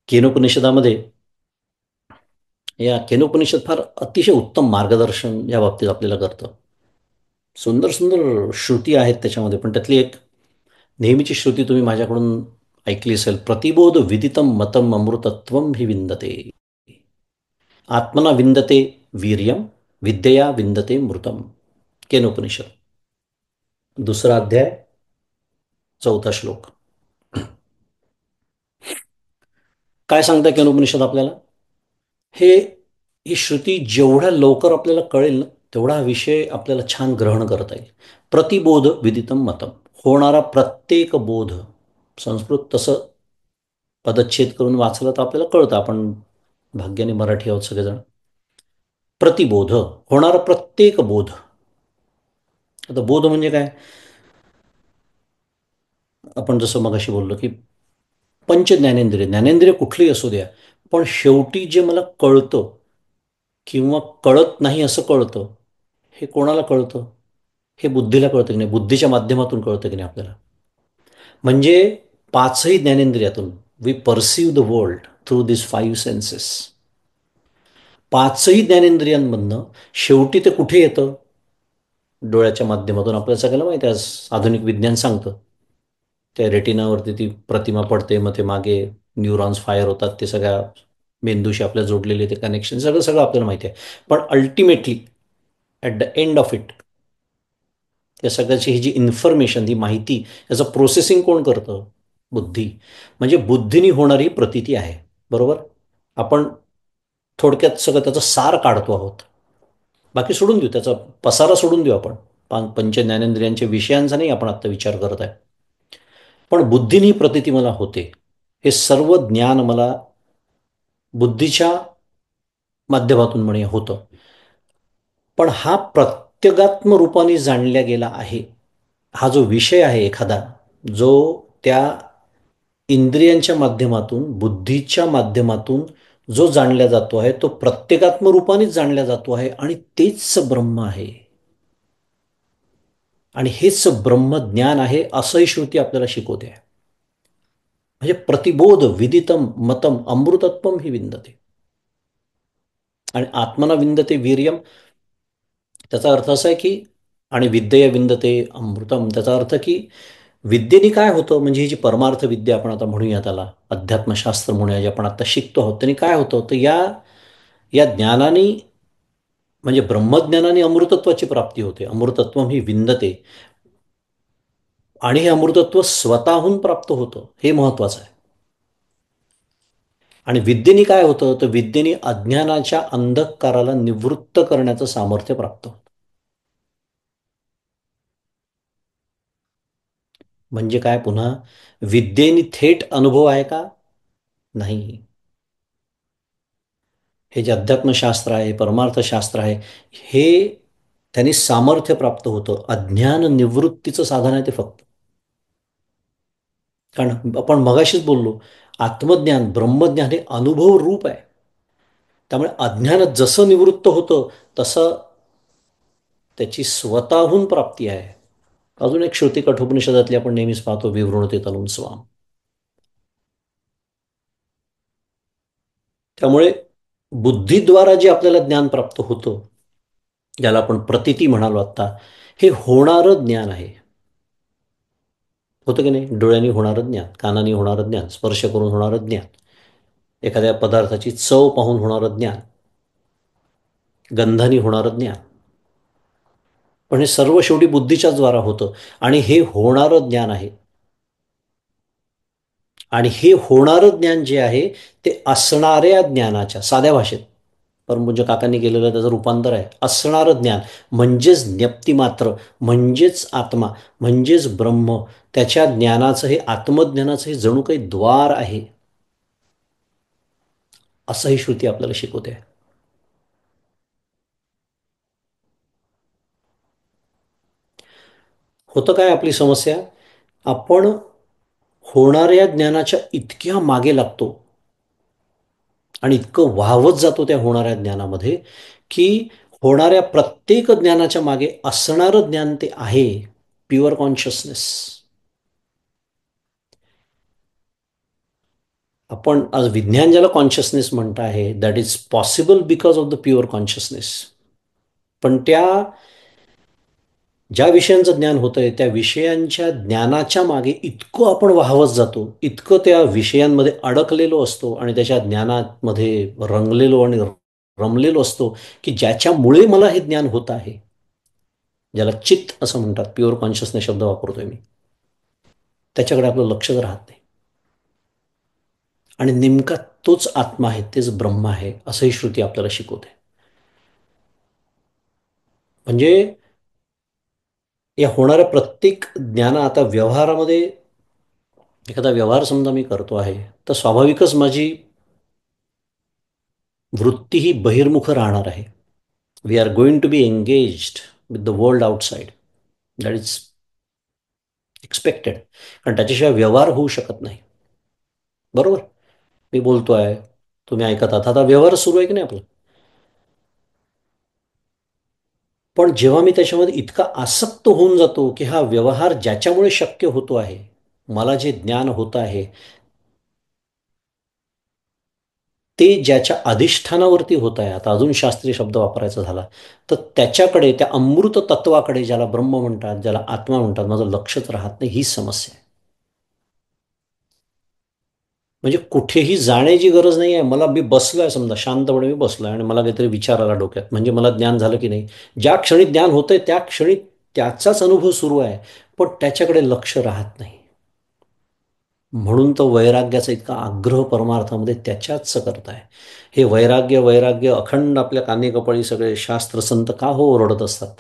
केनोपनिषदामध्ये, या केनोपनिषद फार अतिशय उत्तम मार्गदर्शन या बाबतीत आपल्याला करतं. सुंदर सुंदर श्रुती आहेत त्याच्यामध्ये, पण त्यातली एक नेहमीची श्रुती तुम्ही माझ्याकडून ऐकली असेल, प्रतिबोध विदितम मतम अमृतत्वम हि विंदते. आत्मना विंदते वीर्यम, विद्यया विंदते मृतम. केनोपनिषद, दुसरा अध्याय, चौथा श्लोक. काय सांगता केनोपनिषद आपल्याला? हे ही श्रुती जेवढ्या लवकर आपल्याला कळेल ना, तेवढा हा विषय आपल्याला छान ग्रहण करता येईल. प्रतिबोध विदितम मतम, होणारा प्रत्येक बोध. संस्कृत तसं पदच्छेद करून वाचलं तर आपल्याला कळतं. आपण भाग्याने मराठी आहोत सगळेजण. प्रतिबोध, होणारा प्रत्येक बोध. आता बोध म्हणजे काय? आपण जसं मगाशी बोललो की पंच ज्ञानेंद्रिय, ज्ञानेंद्रिय कुठलीही असू द्या, पण शेवटी जे मला कळतं किंवा कळत नाही असं कळतं, हे कोणाला कळतं? हे बुद्धीला कळतं की नाही? बुद्धीच्या माध्यमातून कळतं की नाही आपल्याला? म्हणजे पाचही ज्ञानेंद्रियातून we perceive the world through this five senses. पाचही ज्ञानेंद्रियांमधनं शेवटी ते कुठे येतं? डोळ्याच्या माध्यमातून. आपल्याला सगळ्याला माहिती आहे, आज आधुनिक विज्ञान सांगतं. त्या रेटिनावरती ती प्रतिमा पडते, मग ते मागे न्यूरॉन्स फायर होतात, ते सगळ्या मेंदूशी आपल्या जोडलेले ते कनेक्शन, सगळं सगळं आपल्याला माहिती आहे. पण ultimately at the end of it, या सगळ्याची ही जी इन्फॉर्मेशन, ही माहिती, याचं प्रोसेसिंग कोण करतं? बुद्धी. म्हणजे बुद्धीने होणारी प्रतीती आहे. बरोबर? आपण थोडक्यात सगळं त्याचं सार काढतो आहोत. बाकी सोडून देऊ, त्याचा पसारा सोडून देऊ आपण. पंच ज्ञानेंद्रियांच्या विषयांचा नाही आपण आत्ता विचार करत आहे. पण बुद्धीने ही प्रतीती मला होते. हे सर्व ज्ञान मला बुद्धीच्या माध्यमातून म्हणे होतं. पण हा प्रत्यगात्म रूपाने जाणल्या गेला आहे. हा जो विषय आहे एखादा, जो त्या इंद्रियांच्या माध्यमातून, बुद्धीच्या माध्यमातून जो जाणला जातो आहे, तो प्रत्येकात्म रूपानेच जाणला जातो आहे, आणि तेच ब्रह्म आहे. आणि हेच ब्रह्मज्ञान आहे असंही श्रुती आपल्याला शिकवते. म्हणजे प्रतिबोध विदितम मतम अमृतत्वम ही विंदते. आणि आत्मना विंदते वीर्यम, त्याचा अर्थ असा आहे की, आणि विद्येय विंदते अमृतम, त्याचा अर्थ की विद्येने काय होतं, म्हणजे ही जी परमार्थ विद्या आपण आता म्हणूया त्याला, अध्यात्मशास्त्र म्हणूया, जे आपण आता शिकतो आहोत, त्यांनी काय होतं, तर या या ज्ञानाने, म्हणजे ब्रह्मज्ञानाने अमृतत्वाची प्राप्ती होते. अमृतत्व ही विंदते. आणि हे अमृतत्व स्वतःहून प्राप्त होतं, हे महत्वाचं आहे. आणि विद्येने काय होतं, तर विद्येने अज्ञानाच्या अंधकाराला निवृत्त करण्याचं सामर्थ्य प्राप्त होतं. म्हणजे काय? पुन्हा विद्येने थेट अनुभव आहे का? नाही. हे जे अध्यात्मशास्त्र आहे, परमार्थशास्त्र आहे, हे त्यांनी सामर्थ्य प्राप्त होतं. अज्ञान निवृत्तीचं साधन आहे ते फक्त. कारण आपण मगाशीच बोललो, आत्मज्ञान, ब्रह्मज्ञान हे अनुभव रूप आहे. त्यामुळे अज्ञान जसं निवृत्त होतं, तसं त्याची स्वतःहून प्राप्ती आहे. अजून एक श्रुती कठोपनिषदातली आपण नेहमीच पाहतो, विवृणते तनुं स्वाम. त्यामुळे बुद्धीद्वारा जे आपल्याला ज्ञान प्राप्त होतं, ज्याला आपण प्रतिती म्हणालो आत्ता, हे होणारं ज्ञान आहे. होतं की नाही? डोळ्यांनी होणारं ज्ञान, कानाने होणारं ज्ञान, स्पर्श करून होणारं ज्ञान, एखाद्या पदार्थाची चव पाहून होणारं ज्ञान, गंधाने होणारं ज्ञान. पण हे सर्व शेवटी बुद्धीच्याच द्वारा होतं. आणि हे होणारं ज्ञान आहे. आणि हे होणारं ज्ञान जे आहे, ते असणाऱ्या ज्ञानाच्या, साध्या भाषेत परमपूज्य काकांनी केलेलं त्याचं रूपांतर आहे. असणारं ज्ञान म्हणजेच ज्ञप्ती मात्र, म्हणजेच आत्मा, म्हणजेच ब्रह्म. त्याच्या ज्ञानाचं, हे आत्मज्ञानाचं हे जणू काही द्वार आहे, असंही श्रुती आपल्याला शिकवते. होतं काय आपली समस्या? आपण होणाऱ्या ज्ञानाच्या इतक्या मागे लागतो आणि इतकं वाहवत जातो त्या होणाऱ्या ज्ञानामध्ये, की होणाऱ्या प्रत्येक ज्ञानाच्या मागे असणारं ज्ञान ते आहे, प्युअर कॉन्शियसनेस. आपण आज विज्ञान ज्याला कॉन्शियसनेस म्हणत आहे, that is possible because of the pure consciousness. पण त्या ज्या विषयांचं ज्ञान होतंय, त्या विषयांच्या ज्ञानाच्या मागे इतकं आपण वाहवत जातो, इतकं त्या विषयांमध्ये अडकलेलो असतो आणि त्याच्या ज्ञानामध्ये रंगलेलो आणि रमलेलो असतो, की ज्याच्यामुळे मला हे ज्ञान होत आहे, ज्याला चित्त असं म्हणतात, प्युअर कॉन्शियसनेस शब्द वापरतोय मी, त्याच्याकडे आपलं लक्षच राहत नाही. आणि नेमका तोच आत्मा आहे, तेच ब्रह्म आहे, असंही श्रुती आपल्याला शिकवते. म्हणजे या होणाऱ्या प्रत्येक ज्ञान, आता व्यवहारामध्ये एखादा व्यवहार समजा मी करतो आहे, तर स्वाभाविकच माझी वृत्ती ही बहिर्मुख राहणार आहे. We are going to be engaged with the world outside. That is expected. कारण त्याच्याशिवाय व्यवहार होऊ शकत नाही. बरोबर. मी बोलतो आहे, तुम्ही ऐकत आहात, आता व्यवहार सुरू आहे की नाही आपला. पण जेव्हा मी त्याच्यामध्ये इतका आसक्त होऊन जातो की हा व्यवहार ज्याच्यामुळे शक्य होतो आहे, मला जे ज्ञान होत आहे ते ज्याच्या अधिष्ठानावरती होत आहे, आता अजून शास्त्रीय शब्द वापरायचा झाला तर त्याच्याकडे, त्या अमृत तत्वाकडे, ज्याला ब्रह्म म्हणतात, ज्याला आत्मा म्हणतात, माझं लक्षच राहत नाही. हीच समस्या आहे. म्हणजे कुठेही जाण्याची गरज नाही आहे. मला, मी बसलोय समजा, शांतपणे मी बसलोय आणि मला काहीतरी विचार आला डोक्यात, म्हणजे मला ज्ञान झालं की नाही. ज्या क्षणी ज्ञान होतंय त्या क्षणी त्याचाच अनुभव सुरू आहे, पण त्याच्याकडे लक्ष राहत नाही. म्हणून तो वैराग्याचा इतका आग्रह परमार्थामध्ये त्याच्याच करताय. हे वैराग्य वैराग्य अखंड आपल्या कानेकपाळी सगळे शास्त्र संत का हो ओरडत असतात.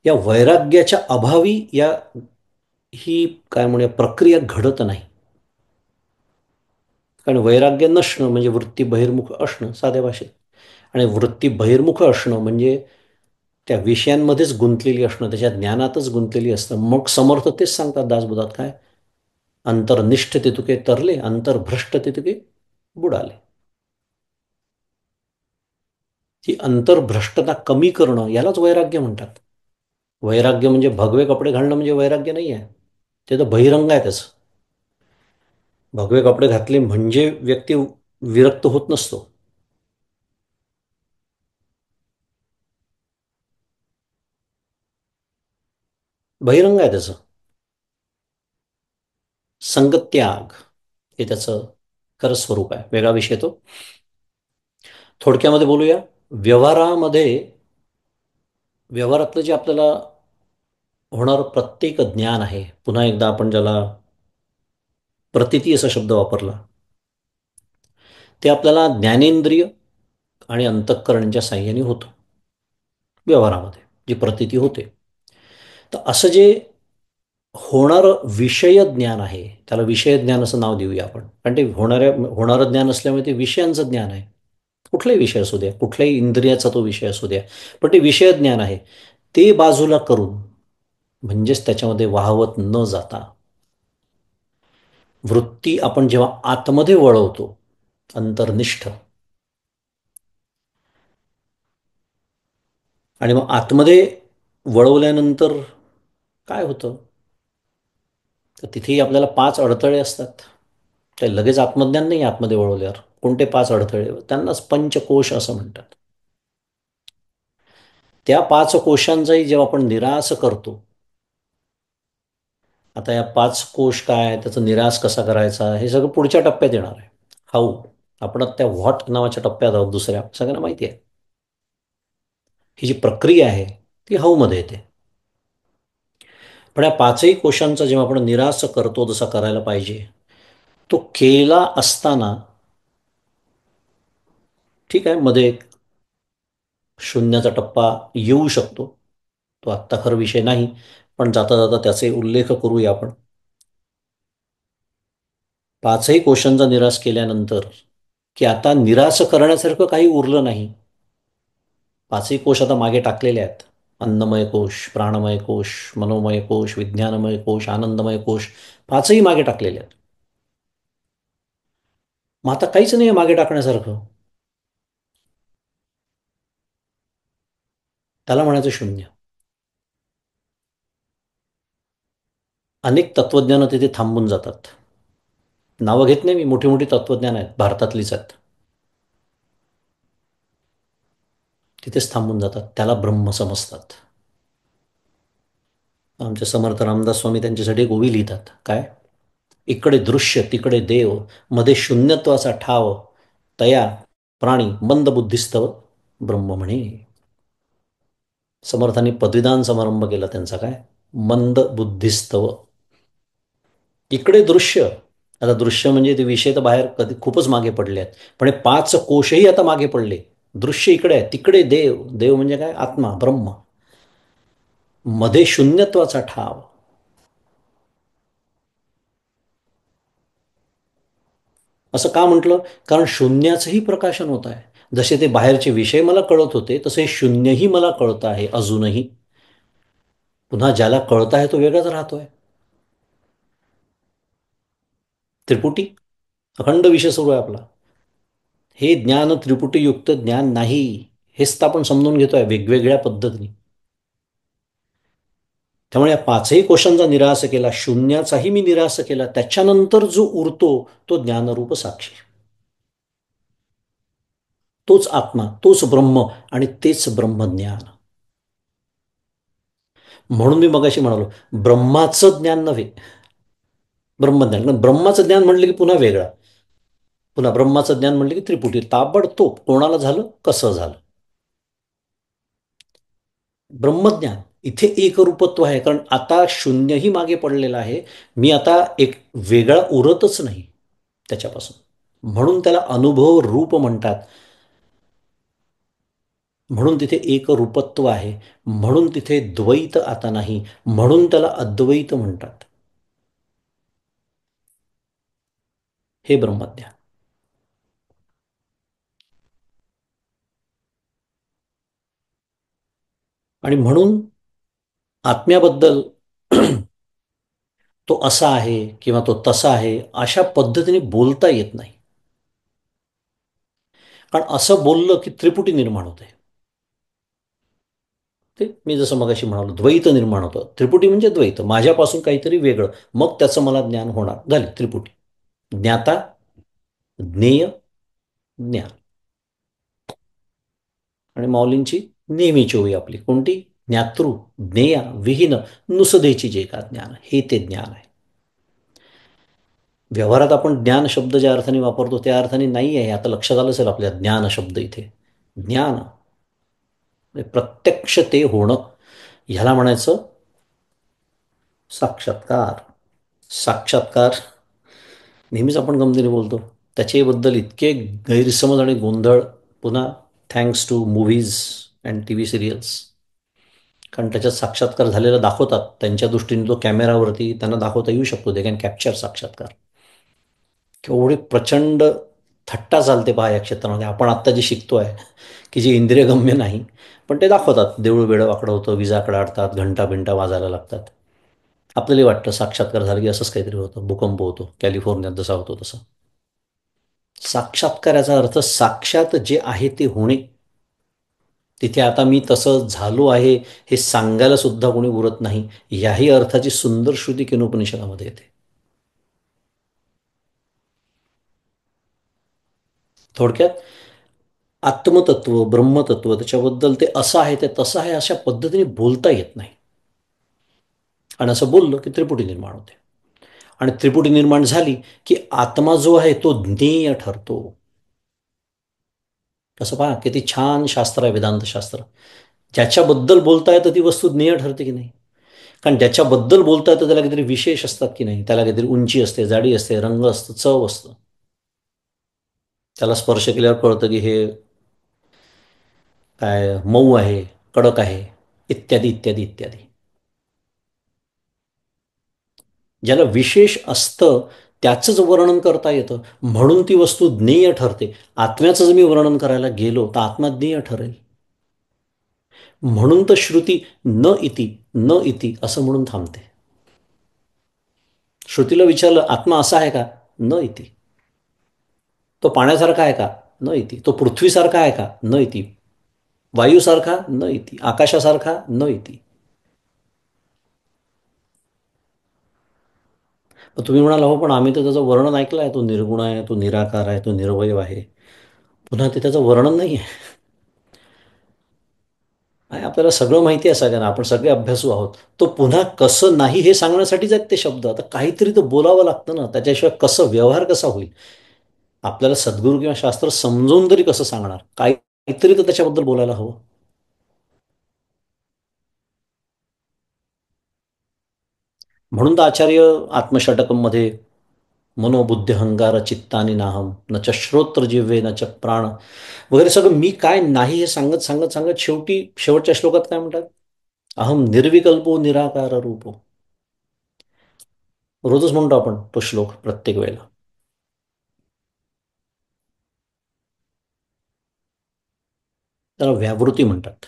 या वैराग्याच्या अभावी ही काय म्हणूया प्रक्रिया घडत नाही. कारण वैराग्य नसणं म्हणजे वृत्ती बहिर्मुख असणं, साध्या भाषेत. आणि वृत्ती बहिर्मुख असणं म्हणजे त्या विषयांमध्येच गुंतलेली असणं, त्याच्या ज्ञानातच गुंतलेली असणं. मग समर्थ तेच सांगतात दासबोधात, काय, अंतर्निष्ठ ते तुके तरले, अंतर्भ्रष्ट ते तुके बुडाले. ही अंतर्भ्रष्टता कमी करणं यालाच वैराग्य म्हणतात. वैराग्य म्हणजे भगवे कपडे घालणं म्हणजे वैराग्य नाही आहे. ते तर बहिरंग आहे त्याचं. भगवे कपडे घातले म्हणजे व्यक्ती विरक्त होत नसतो. बहिरंग आहे त्याचं. संगत्याग हे त्याचं खरं स्वरूप आहे. वेगळा विषय तो. थोडक्यामध्ये बोलूया. व्यवहारामध्ये, व्यवहारातलं जे आपल्याला होणारं प्रत्येक ज्ञान आहे, पुन्हा एकदा आपण ज्याला प्रतिती असा शब्द वापरला, ते आपल्याला ज्ञानेंद्रिय आणि अंतःकरणाच्या साह्याने होतं. व्यवहारामध्ये जी प्रतिती होते, तर असं जे होणारं विषय ज्ञान आहे, त्याला विषय ज्ञान असं नाव देऊया आपण. कारण ते होणारं ज्ञान असल्यामुळे ते विषयांचं ज्ञान आहे. कुठलाही विषय असू द्या, कुठल्याही इंद्रियाचा तो विषय असू द्या, पण ते विषय ज्ञान आहे. ते बाजूला करून, म्हणजेच त्याच्यामध्ये वाहवत न जाता, वृत्ती आपण जेव्हा आतमध्ये वळवतो, अंतर्निष्ठ, आणि मग आतमध्ये वळवल्यानंतर काय होतं, तर तिथेही आपल्याला 5 अडथळे असतात. काही लगेच आत्मज्ञान नाही आतमध्ये वळवल्यावर. कोणते 5 अडथळे? त्यांनाच पंचकोश असं म्हणतात. त्या 5 कोशांचाही जेव्हा आपण निराश करतो, आता या 5 कोश काय, त्याचा निराश कसा करायचा, हे सगळं पुढच्या टप्प्यात येणार आहे. हाऊ. आपण त्या व्हॉट नावाच्या टप्प्यात आहोत, दुसऱ्या, सगळ्यांना माहिती आहे. ही जी प्रक्रिया आहे ती हाऊमध्ये येते. पण या 5ही कोशांचा जेव्हा आपण निराश करतो, जसा करायला पाहिजे, तो केला असताना, ठीक आहे, मध्ये एक शून्याचा टप्पा येऊ शकतो. तो आत्ता खरं विषय नाही, पण जाता जाता त्याचे उल्लेख करूया आपण. 5ही कोशांचा निराश केल्यानंतर की आता निराश करण्यासारखं काही उरलं नाही. 5ही कोश आता मागे टाकलेले आहेत. अन्नमय कोश, प्राणमय कोश, मनोमय कोश, विज्ञानमय कोश, आनंदमय कोश, 5ही मागे टाकलेले आहेत. मग आता काहीच नाही आहे मागे टाकण्यासारखं. त्याला म्हणायचं शून्य. अनेक तत्वज्ञानं तिथे थांबून जातात. नावं घेत नाही मी, मोठी मोठी तत्वज्ञान आहेत, भारतातलीच आहेत, तिथेच थांबून जातात. त्याला ब्रह्म समजतात. आमचे समर्थ रामदास स्वामी त्यांच्यासाठी एक ओवी लिहितात, काय, इकडे दृश्य तिकडे देव, मध्ये शून्यत्वाचा ठाव, तया प्राणी मंदबुद्धिस्तव ब्रह्म म्हणे. समर्थांनी पदवीदान समारंभ केला त्यांचा, काय, मंदबुद्धिस्तव. इकडे दृश्य, आता दृश्य म्हणजे ते विषय तर बाहेर कधी खूपच मागे पडले आहेत, पण हे 5 कोशही आता मागे पडले. दृश्य इकडे आहे, तिकडे देव, देव म्हणजे काय, आत्मा, ब्रह्म, मध्ये शून्यत्वाचा ठाव. असं का म्हटलं? कारण शून्याचंही प्रकाशन होत आहे. जसे ते बाहेरचे विषय मला कळत होते तसे शून्यही मला कळत आहे अजूनही. पुन्हा ज्याला कळत आहे तो वेगळाच राहतोय. त्रिपुटी अखंड विषय सुरू आहे आपला. हे ज्ञान त्रिपुटीयुक्त ज्ञान नाही. हेच तर आपण समजून घेतोय वेगवेगळ्या पद्धतीने. त्यामुळे या पाचही कोशांचा निराश केला, शून्याचाही मी निराश केला, त्याच्यानंतर जो उरतो तो ज्ञानरूप साक्षी. तोच आत्मा, तोच ब्रह्म आणि तेच ब्रह्मज्ञान. म्हणून मी मगाशी म्हणालो ब्रह्माचं ज्ञान नव्हे, ब्रह्मज्ञान. कारण ब्रह्माचं ज्ञान म्हणलं की पुन्हा वेगळा. पुन्हा ब्रह्माचं ज्ञान म्हणलं की त्रिपुटी. ताबडतोब कोणाला झालं, कसं झालं. ब्रह्मज्ञान इथे एकरूपत्व आहे. कारण आता शून्यही मागे पडलेलं आहे. मी आता एक वेगळा उरतच नाही त्याच्यापासून. म्हणून त्याला अनुभव रूप म्हणतात. म्हणून तिथे एकरूपत्व आहे. म्हणून तिथे द्वैत आता नाही. म्हणून त्याला अद्वैत म्हणतात. हे ब्रह्मज्ञान. आणि म्हणून आत्म्याबद्दल तो असा आहे किंवा तो तसा आहे अशा पद्धतीने बोलता येत नाही. कारण असं बोललं की त्रिपुटी निर्माण होते. ते मी जसं मगाशी म्हणालो द्वैत निर्माण होतं. त्रिपुटी म्हणजे द्वैत, माझ्यापासून काहीतरी वेगळं, मग त्याचं मला ज्ञान होणार, झाली त्रिपुटी. ज्ञाता, ज्ञेय, ज्ञान. आणि माऊलींची नेहमीची ओवी आपली कोणती? ज्ञातृ ज्ञेया विहीन नुसदेची जे का ज्ञान, हे ते ज्ञान आहे. व्यवहारात आपण ज्ञान शब्द ज्या अर्थाने वापरतो त्या अर्थाने नाही आहे. आता लक्षात आलं असेल आपल्या ज्ञान शब्द इथे. ज्ञान म्हणजे प्रत्यक्ष ते होणं, ह्याला म्हणायचं साक्षात्कार. साक्षात्कार नेहमीच आपण गमतीने बोलतो. त्याच्याबद्दल इतके गैरसमज आणि गोंधळ, पुन्हा thanks to movies and T V serials. कारण त्याच्यात साक्षात्कार झालेला दाखवतात. त्यांच्या दृष्टीने तो कॅमेरावरती त्यांना दाखवता येऊ शकतो. दे कॅन कॅप्चर साक्षात्कार. केवढी प्रचंड थट्टा चालते पहा या क्षेत्रामध्ये. आपण आत्ता जे शिकतो आहे की जे इंद्रियगम्य नाही, पण ते दाखवतात. देऊळ वेळं वाकडं होतं, विजा कडाडतात, घंटा बिंटा वाजायला लागतात. आपल्याला वाटतं साक्षात्कार झाला की असंच काहीतरी होतं, भूकंप होतो, कॅलिफोर्नियात जसा होतो तसं. साक्षात्काराचा अर्थ साक्षात जे आहे ते होणे. तिथे आता मी तसं झालो आहे हे सांगायला सुद्धा कोणी उरत नाही. याही अर्थाची सुंदर श्रुती केनोपनिषदामध्ये येते. थोडक्यात आत्मतत्व, ब्रह्मतत्व, त्याच्याबद्दल ते असं आहे ते तसं आहे अशा पद्धतीने बोलता येत नाही. आणि असं बोललं की त्रिपुटी निर्माण होते. आणि त्रिपुटी निर्माण झाली की आत्मा जो आहे तो ज्ञेय ठरतो. कसं पहा किती छान शास्त्र आहे वेदांतशास्त्र. ज्याच्याबद्दल बोलता येतं ती वस्तू ज्ञेय ठरते की नाही. कारण ज्याच्याबद्दल बोलता येतं त्याला काहीतरी विशेष असतात की नाही. त्याला काहीतरी उंची असते, जाडी असते, रंग असतं, चव असतं. त्याला स्पर्श केल्यावर कळतं की हे काय मऊ आहे, कडक आहे, इत्यादी इत्यादी इत्यादी. ज्याला विशेष असतं त्याचंच वर्णन करता येतं. म्हणून ती वस्तू ज्ञेय ठरते. आत्म्याचं जर मी वर्णन करायला गेलो तर आत्मा ज्ञेय ठरेल. म्हणून तर श्रुती न इति न इति असं म्हणून थांबते. श्रुतीला विचारलं आत्मा असा आहे का? न इति. तो पाण्यासारखा आहे का? न इति. तो पृथ्वीसारखा आहे का? न इति. वायूसारखा? न इति. आकाशासारखा? न इति. पण तुम्ही म्हणाल हो पण आम्ही तर त्याचं वर्णन ऐकलं आहे, तो निर्गुण आहे, तो निराकार आहे, तो निर्वयव आहे. पुन्हा ते त्याचं वर्णन नाही आहे. आणि आपल्याला सगळं माहिती आहे सगळ्यांना, आपण सगळे अभ्यासू आहोत. तो पुन्हा कसं नाही हे सांगण्यासाठीच आहेत ते शब्द. आता काहीतरी तर बोलावं लागतं ना, त्याच्याशिवाय कसं व्यवहार कसा होईल. आपल्याला सद्गुरू किंवा शास्त्र समजून तरी कसं सांगणार, काहीतरी तर त्याच्याबद्दल बोलायला हवं. म्हणून तर आचार्य आत्मषटकमध्ये मनोबुद्धी चित्तानी नाहम न च श्रोत्र जिव्हे न च प्राण वगैरे सगळं मी काय नाही हे सांगत सांगत सांगत शेवटी शेवटच्या श्लोकात काय म्हणतात? अहम निर्विकल्पो निराकार रूपो. रोजच म्हणतो आपण तो श्लोक प्रत्येक वेळेला. त्याला व्यावृत्ती म्हणतात.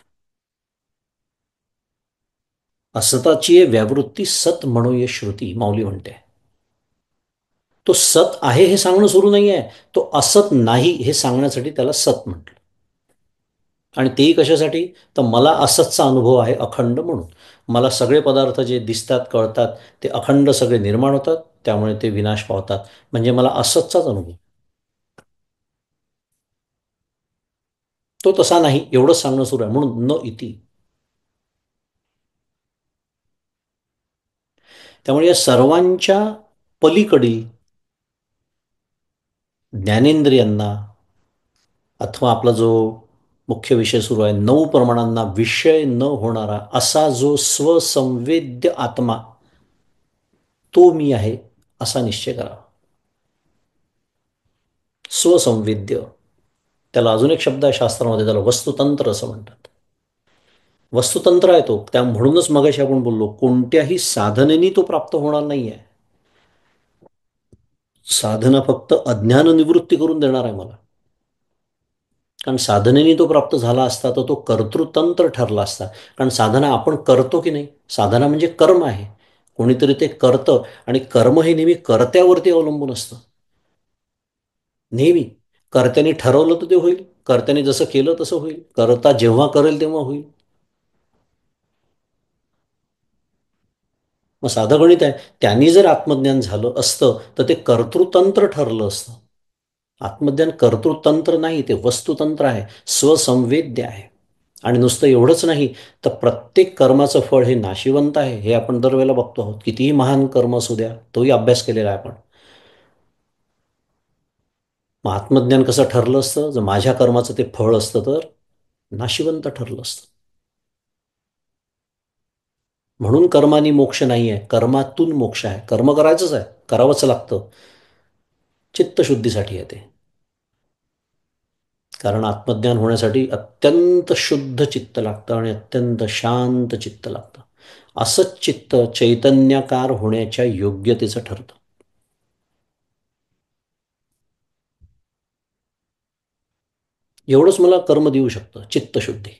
असताची व्यावृत्ती सत म्हणू ये श्रुती, माऊली म्हणते. तो सत आहे हे सांगणं सुरू नाही आहे, तो असत नाही हे सांगण्यासाठी त्याला सत म्हटलं. आणि तेही कशासाठी? तर मला असतचा अनुभव आहे अखंड म्हणून. मला सगळे पदार्थ जे दिसतात कळतात ते अखंड सगळे निर्माण होतात, त्यामुळे ते विनाश पावतात. म्हणजे मला असतचाच अनुभव. तो तसा नाही एवढंच सांगणं सुरू आहे, म्हणून न इति. त्यामुळे या सर्वांच्या पलीकडील ज्ञानेंद्रियांना, अथवा आपला जो मुख्य विषय सुरू आहे, 9 प्रमाणांना विषय न होणारा असा जो स्वसंवेद्य आत्मा, तो मी आहे असा निश्चय करावा. स्वसंवेद्य, त्याला अजून एक शब्द आहे शास्त्रामध्ये, त्याला वस्तुतंत्र असं म्हणतात. वस्तुतंत्र आहे तो. त्या म्हणूनच मगाशी आपण बोललो, कोणत्याही साधनेनी तो प्राप्त होणार नाहीये. साधना फक्त अज्ञान निवृत्ती करून देणार आहे मला. कारण साधनेने तो प्राप्त झाला असता तर तो कर्तृतंत्र ठरला असता. कारण साधना आपण करतो की नाही, साधना म्हणजे कर्म आहे. कोणीतरी ते करतं, आणि कर्म हे नेहमी कर्त्यावरती अवलंबून असतं. नेहमी कर्त्याने ठरवलं तर ते होईल, कर्त्याने जसं केलं तसं होईल, करता जेव्हा करेल तेव्हा होईल. मग साधं गणित आहे. त्यांनी जर आत्मज्ञान झालं असतं तर ते कर्तृतंत्र ठरलं असतं. आत्मज्ञान कर्तृतंत्र नाही, ते वस्तुतंत्र आहे, स्वसंवेद्य आहे. आणि नुसतं एवढंच नाही, तर प्रत्येक कर्माचं फळ हे नाशिवंत आहे, हे आपण दरवेळेला बघतो आहोत. कितीही महान कर्म असू द्या, तोही अभ्यास केलेला आहे आपण. मग आत्मज्ञान कसं ठरलं असतं? जर माझ्या कर्माचं ते फळ असतं तर नाशिवंत ठरलं असतं. म्हणून कर्मानी मोक्ष नाही आहे, कर्मातून मोक्ष आहे. कर्म करायचंच आहे, करावंच लागतं. चित्तशुद्धीसाठी आहे ते. कारण आत्मज्ञान होण्यासाठी अत्यंत शुद्ध चित्त लागतं आणि अत्यंत शांत चित्त लागतं. असंच चित्त चैतन्याकार होण्याच्या योग्यतेचं ठरतं. एवढंच मला कर्म देऊ शकतं, चित्तशुद्धी.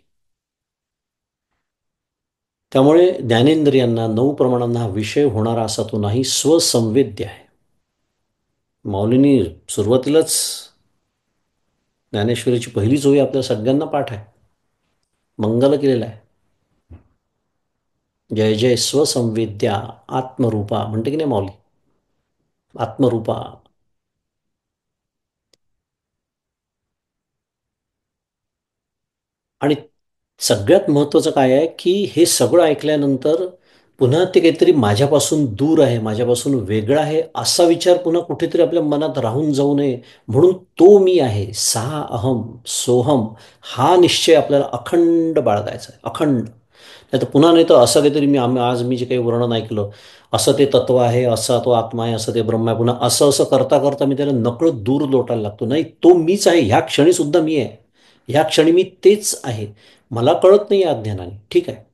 त्यामुळे ज्ञानेंद्रियांना, 9 प्रमाणांना हा विषय होणारा असा तो नाही, स्वसंवेद्य आहे. माऊलींनी सुरुवातीलाच ज्ञानेश्वरीची पहिलीच ओवी आपल्या सगळ्यांना पाठ आहे, मंगल केलेला आहे. जय जय स्वसंवेद्या आत्मरूपा, म्हणते की नाही माऊली, आत्मरूपा. आणि सगळ्यात महत्त्वाचं काय आहे, की हे सगळं ऐकल्यानंतर पुन्हा ते काहीतरी माझ्यापासून दूर आहे, माझ्यापासून वेगळं आहे असा विचार पुन्हा कुठेतरी आपल्या मनात राहून जाऊ नये. म्हणून तो मी आहे, सा अहम सोहम, हा निश्चय आपल्याला अखंड बाळगायचा आहे, अखंड. नाही तर पुन्हा, नाही तर असं काहीतरी आज मी जे काही वर्णन ऐकलं, असं ते तत्व आहे, असा तो आत्मा आहे, असं ते ब्रह्म आहे, पुन्हा असं असं करता करता मी त्याला नकळत दूर लोटायला लागतो. नाही, तो मीच आहे, ह्या क्षणी सुद्धा मी आहे, ह्या क्षणी मी तेच आहे. मला कळत नाही या अज्ञानाने, ठीक आहे,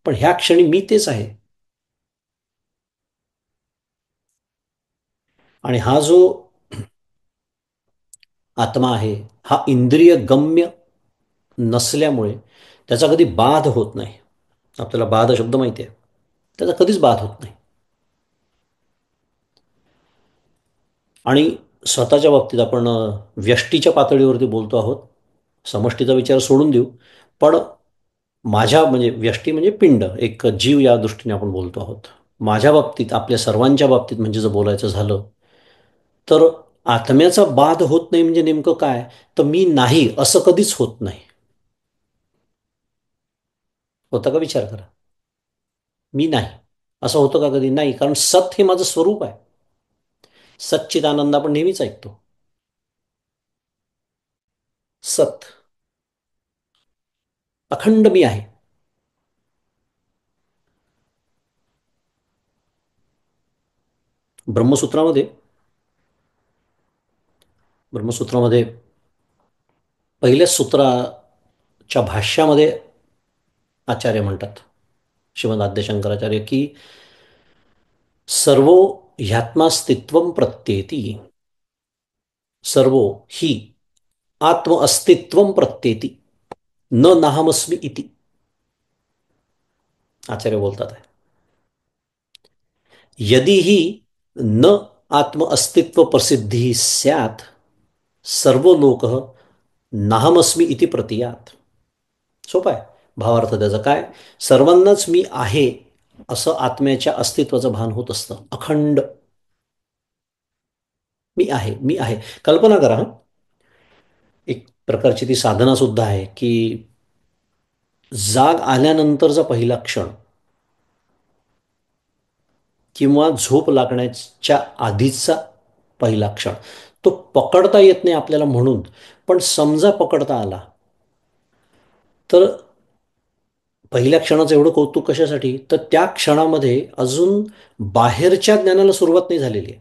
पण ह्या क्षणी मी तेच आहे. आणि हा जो आत्मा आहे, हा इंद्रिय गम्य नसल्यामुळे त्याचा कधी बाध होत नाही. आपल्याला बाध शब्द माहिती आहे, त्याचा कधीच बाध होत नाही. आणि स्वतःच्या बाबतीत आपण व्यष्टीच्या पातळीवरती बोलतो आहोत, समष्टीचा विचार सोडून देऊ. पण माझ्या, म्हणजे व्यष्टी म्हणजे पिंड, एक जीव, या दृष्टीने आपण बोलतो आहोत. माझ्या बाबतीत, आपल्या सर्वांच्या बाबतीत म्हणजे जर बोलायचं झालं तर आत्म्याचा बाध होत नाही म्हणजे नेमकं काय? तर मी नाही असं कधीच होत नाही. होता का? विचार करा. मी नाही असं होतं का कधी? नाही, कारण सत हे माझं स्वरूप आहे. सच्चिदानंद आपण नेहमीच ऐकतो. सत, अखंड मी आहे. ब्रह्मसूत्रामध्ये ब्रह्मसूत्रामध्ये पहिल्या सूत्राच्या भाष्यामध्ये आचार्य म्हणतात, श्रीमद आद्यशंकराचार्य, की सर्वो ह्यात्मास्तित्वं प्रत्येती, सर्वो ही आत्म अस्तित्वं प्रत्येती. न नाहमस्मी इति. आचार्य बोलतात आहे, यदि ही न आत्म अस्तित्व प्रसिद्धी स्यात् सर्व लोक नाहमस्मी इति प्रतियात. सोपं आहे भावार्थ त्याचा काय. सर्वांनाच मी आहे असं आत्म्याच्या अस्तित्वाचं भान होत असतं अखंड. मी आहे, मी आहे. कल्पना करा हं. एक प्रकारची ती साधना सुद्धा आहे की जाग आल्यानंतरचा पहिला क्षण किंवा झोप लागण्याच्या आधीचा पहिला क्षण तो पकडता येत नाही आपल्याला म्हणून, पण समजा पकडता आला तर पहिल्या क्षणाचं एवढं कौतुक कशासाठी, तर त्या क्षणामध्ये अजून बाहेरच्या ज्ञानाला सुरुवात नाही झालेली आहे.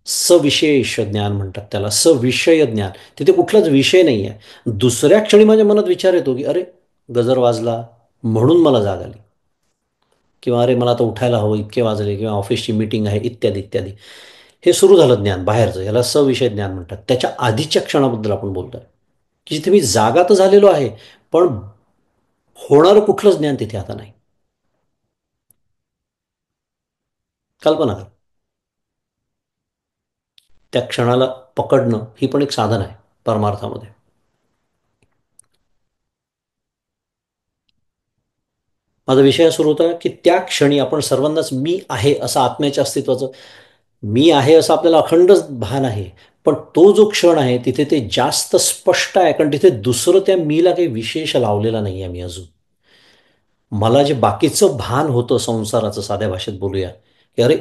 सविशेष ज्ञान म्हणतात त्याला, सविषय ज्ञान. तिथे कुठलाच विषय नाही आहे. दुसऱ्या क्षणी माझ्या मनात विचार येतो की अरे गजर वाजला म्हणून मला जाग आली, किंवा अरे मला आता उठायला हवं इतके वाजले, किंवा ऑफिसची मीटिंग आहे इत्यादी इत्यादी. हे सुरू झालं ज्ञान बाहेरचं, याला सविषय ज्ञान म्हणतात. त्याच्या आधीच्या क्षणाबद्दल आपण बोलतोय की जिथे मी जागा तर झालेलो आहे, पण होणारं कुठलंच ज्ञान तिथे आता नाही. कल्पना कर. त्या क्षणाला पकडणं ही पण एक साधन आहे परमार्थामध्ये. माझा विषय सुरू होता की त्या क्षणी आपण सर्वांनाच मी आहे असं आत्म्याच्या अस्तित्वाचं, मी आहे असं आपल्याला अखंड भान आहे. पण तो जो क्षण आहे तिथे ते जास्त स्पष्ट आहे, कारण तिथे दुसरं त्या मीला काही विशेष लावलेला नाही आहे मी अजून. मला जे बाकीचं भान होतं संसाराचं, साध्या भाषेत बोलूया की अरे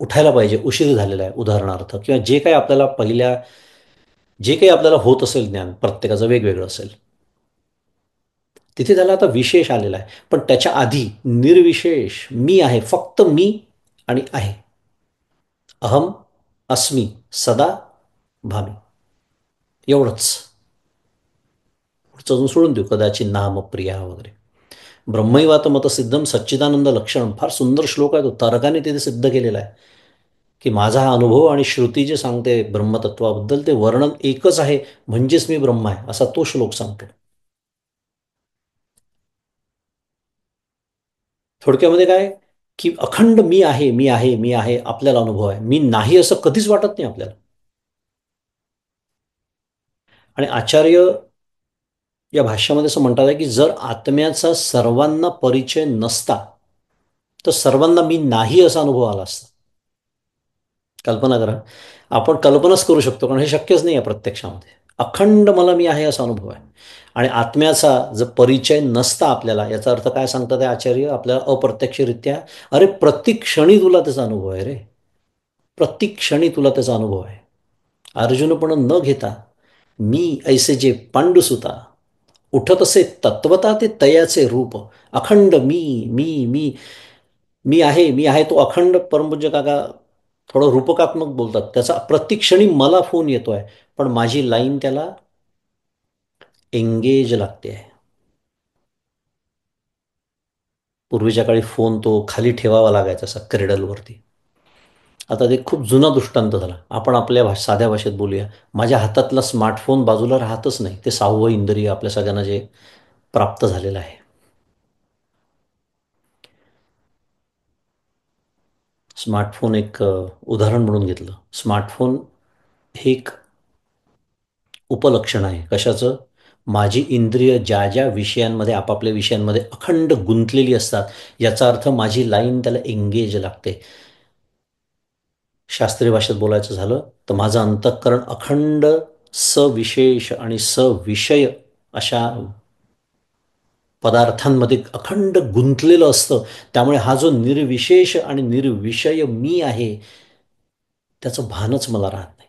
उठायला पाहिजे, उशीर झालेला आहे उदाहरणार्थ, किंवा जे काही आपल्याला जे काही आपल्याला होत असेल ज्ञान प्रत्येकाचं वेगवेगळं असेल, तिथे त्याला आता विशेष आलेला आहे. पण त्याच्या आधी निर्विशेष मी आहे, फक्त मी आणि आहे. अहम अस्मी सदा भामी, एवढंच. पुढचं अजून सोडून देऊ, कदाचित नाम प्रिया वगैरे. ब्रह्मैवात मतसिद्धम सच्चिदानंद लक्षण, फार सुंदर श्लोक आहे तो, तारकाने तिथे सिद्ध केलेला आहे की माझा हा अनुभव आणि श्रुती जे सांगते ब्रह्मतत्वाबद्दल ते वर्णन एकच आहे, म्हणजेच मी ब्रह्म आहे असा तो श्लोक सांगतो. थोडक्यामध्ये काय की अखंड मी आहे, मी आहे, मी आहे आपल्याला अनुभव आहे, मी नाही असं कधीच वाटत नाही आपल्याला. आणि आचार्य या भाष्यामध्ये असं म्हणतात आहे की जर आत्म्याचा सर्वांना परिचय नसता तर सर्वांना मी नाही असा अनुभव आला असता. कल्पना करा. आपण कल्पनाच करू शकतो, कारण हे शक्यच नाही आहे प्रत्यक्षामध्ये. अखंड मला मी आहे असा अनुभव आहे. आणि आत्म्याचा जर परिचय नसता आपल्याला, याचा अर्थ काय सांगतात आचार्य आपल्याला अप्रत्यक्षरित्या, अरे प्रत्येक क्षणी तुला त्याचा अनुभव आहे रे, प्रत्येक क्षणी तुला त्याचा अनुभव आहे. अर्जुनपण न घेता मी ऐसे जे पांडुसुता, उठत असे तत्वता ते तयाचे रूप. अखंड मी मी मी मी आहे, मी आहे. तो अखंड परमपूज्य काका थोडं रूपकात्मक बोलतात, त्याचा प्रत्येक क्षणी मला फोन येतोय, पण माझी लाईन त्याला एंगेज लागते आहे. पूर्वीच्या काळी फोन तो खाली ठेवावा लागायचा असा क्रेडलवरती. आता ते खूप जुना दृष्टांत झाला. आपण आपल्या साध्या भाषेत बोलूया. माझ्या हातातला स्मार्टफोन बाजूला राहतच नाही. ते 6वं इंद्रिय आपल्या सगळ्यांना जे प्राप्त झालेलं आहे. स्मार्टफोन एक उदाहरण म्हणून घेतलं. स्मार्टफोन हे एक उपलक्षण आहे कशाचं. माझी इंद्रिय ज्या ज्या विषयांमध्ये, आपापल्या विषयांमध्ये अखंड गुंतलेली असतात, याचा अर्थ माझी लाईन त्याला एंगेज लागते. शास्त्रीय भाषेत बोलायचं झालं तर माझं अंतःकरण अखंड सविशेष आणि सविषय अशा पदार्थांमध्ये अखंड गुंतलेलं असतं. त्यामुळे हा जो निर्विशेष आणि निर्विषय मी आहे त्याचं भानच मला राहत नाही.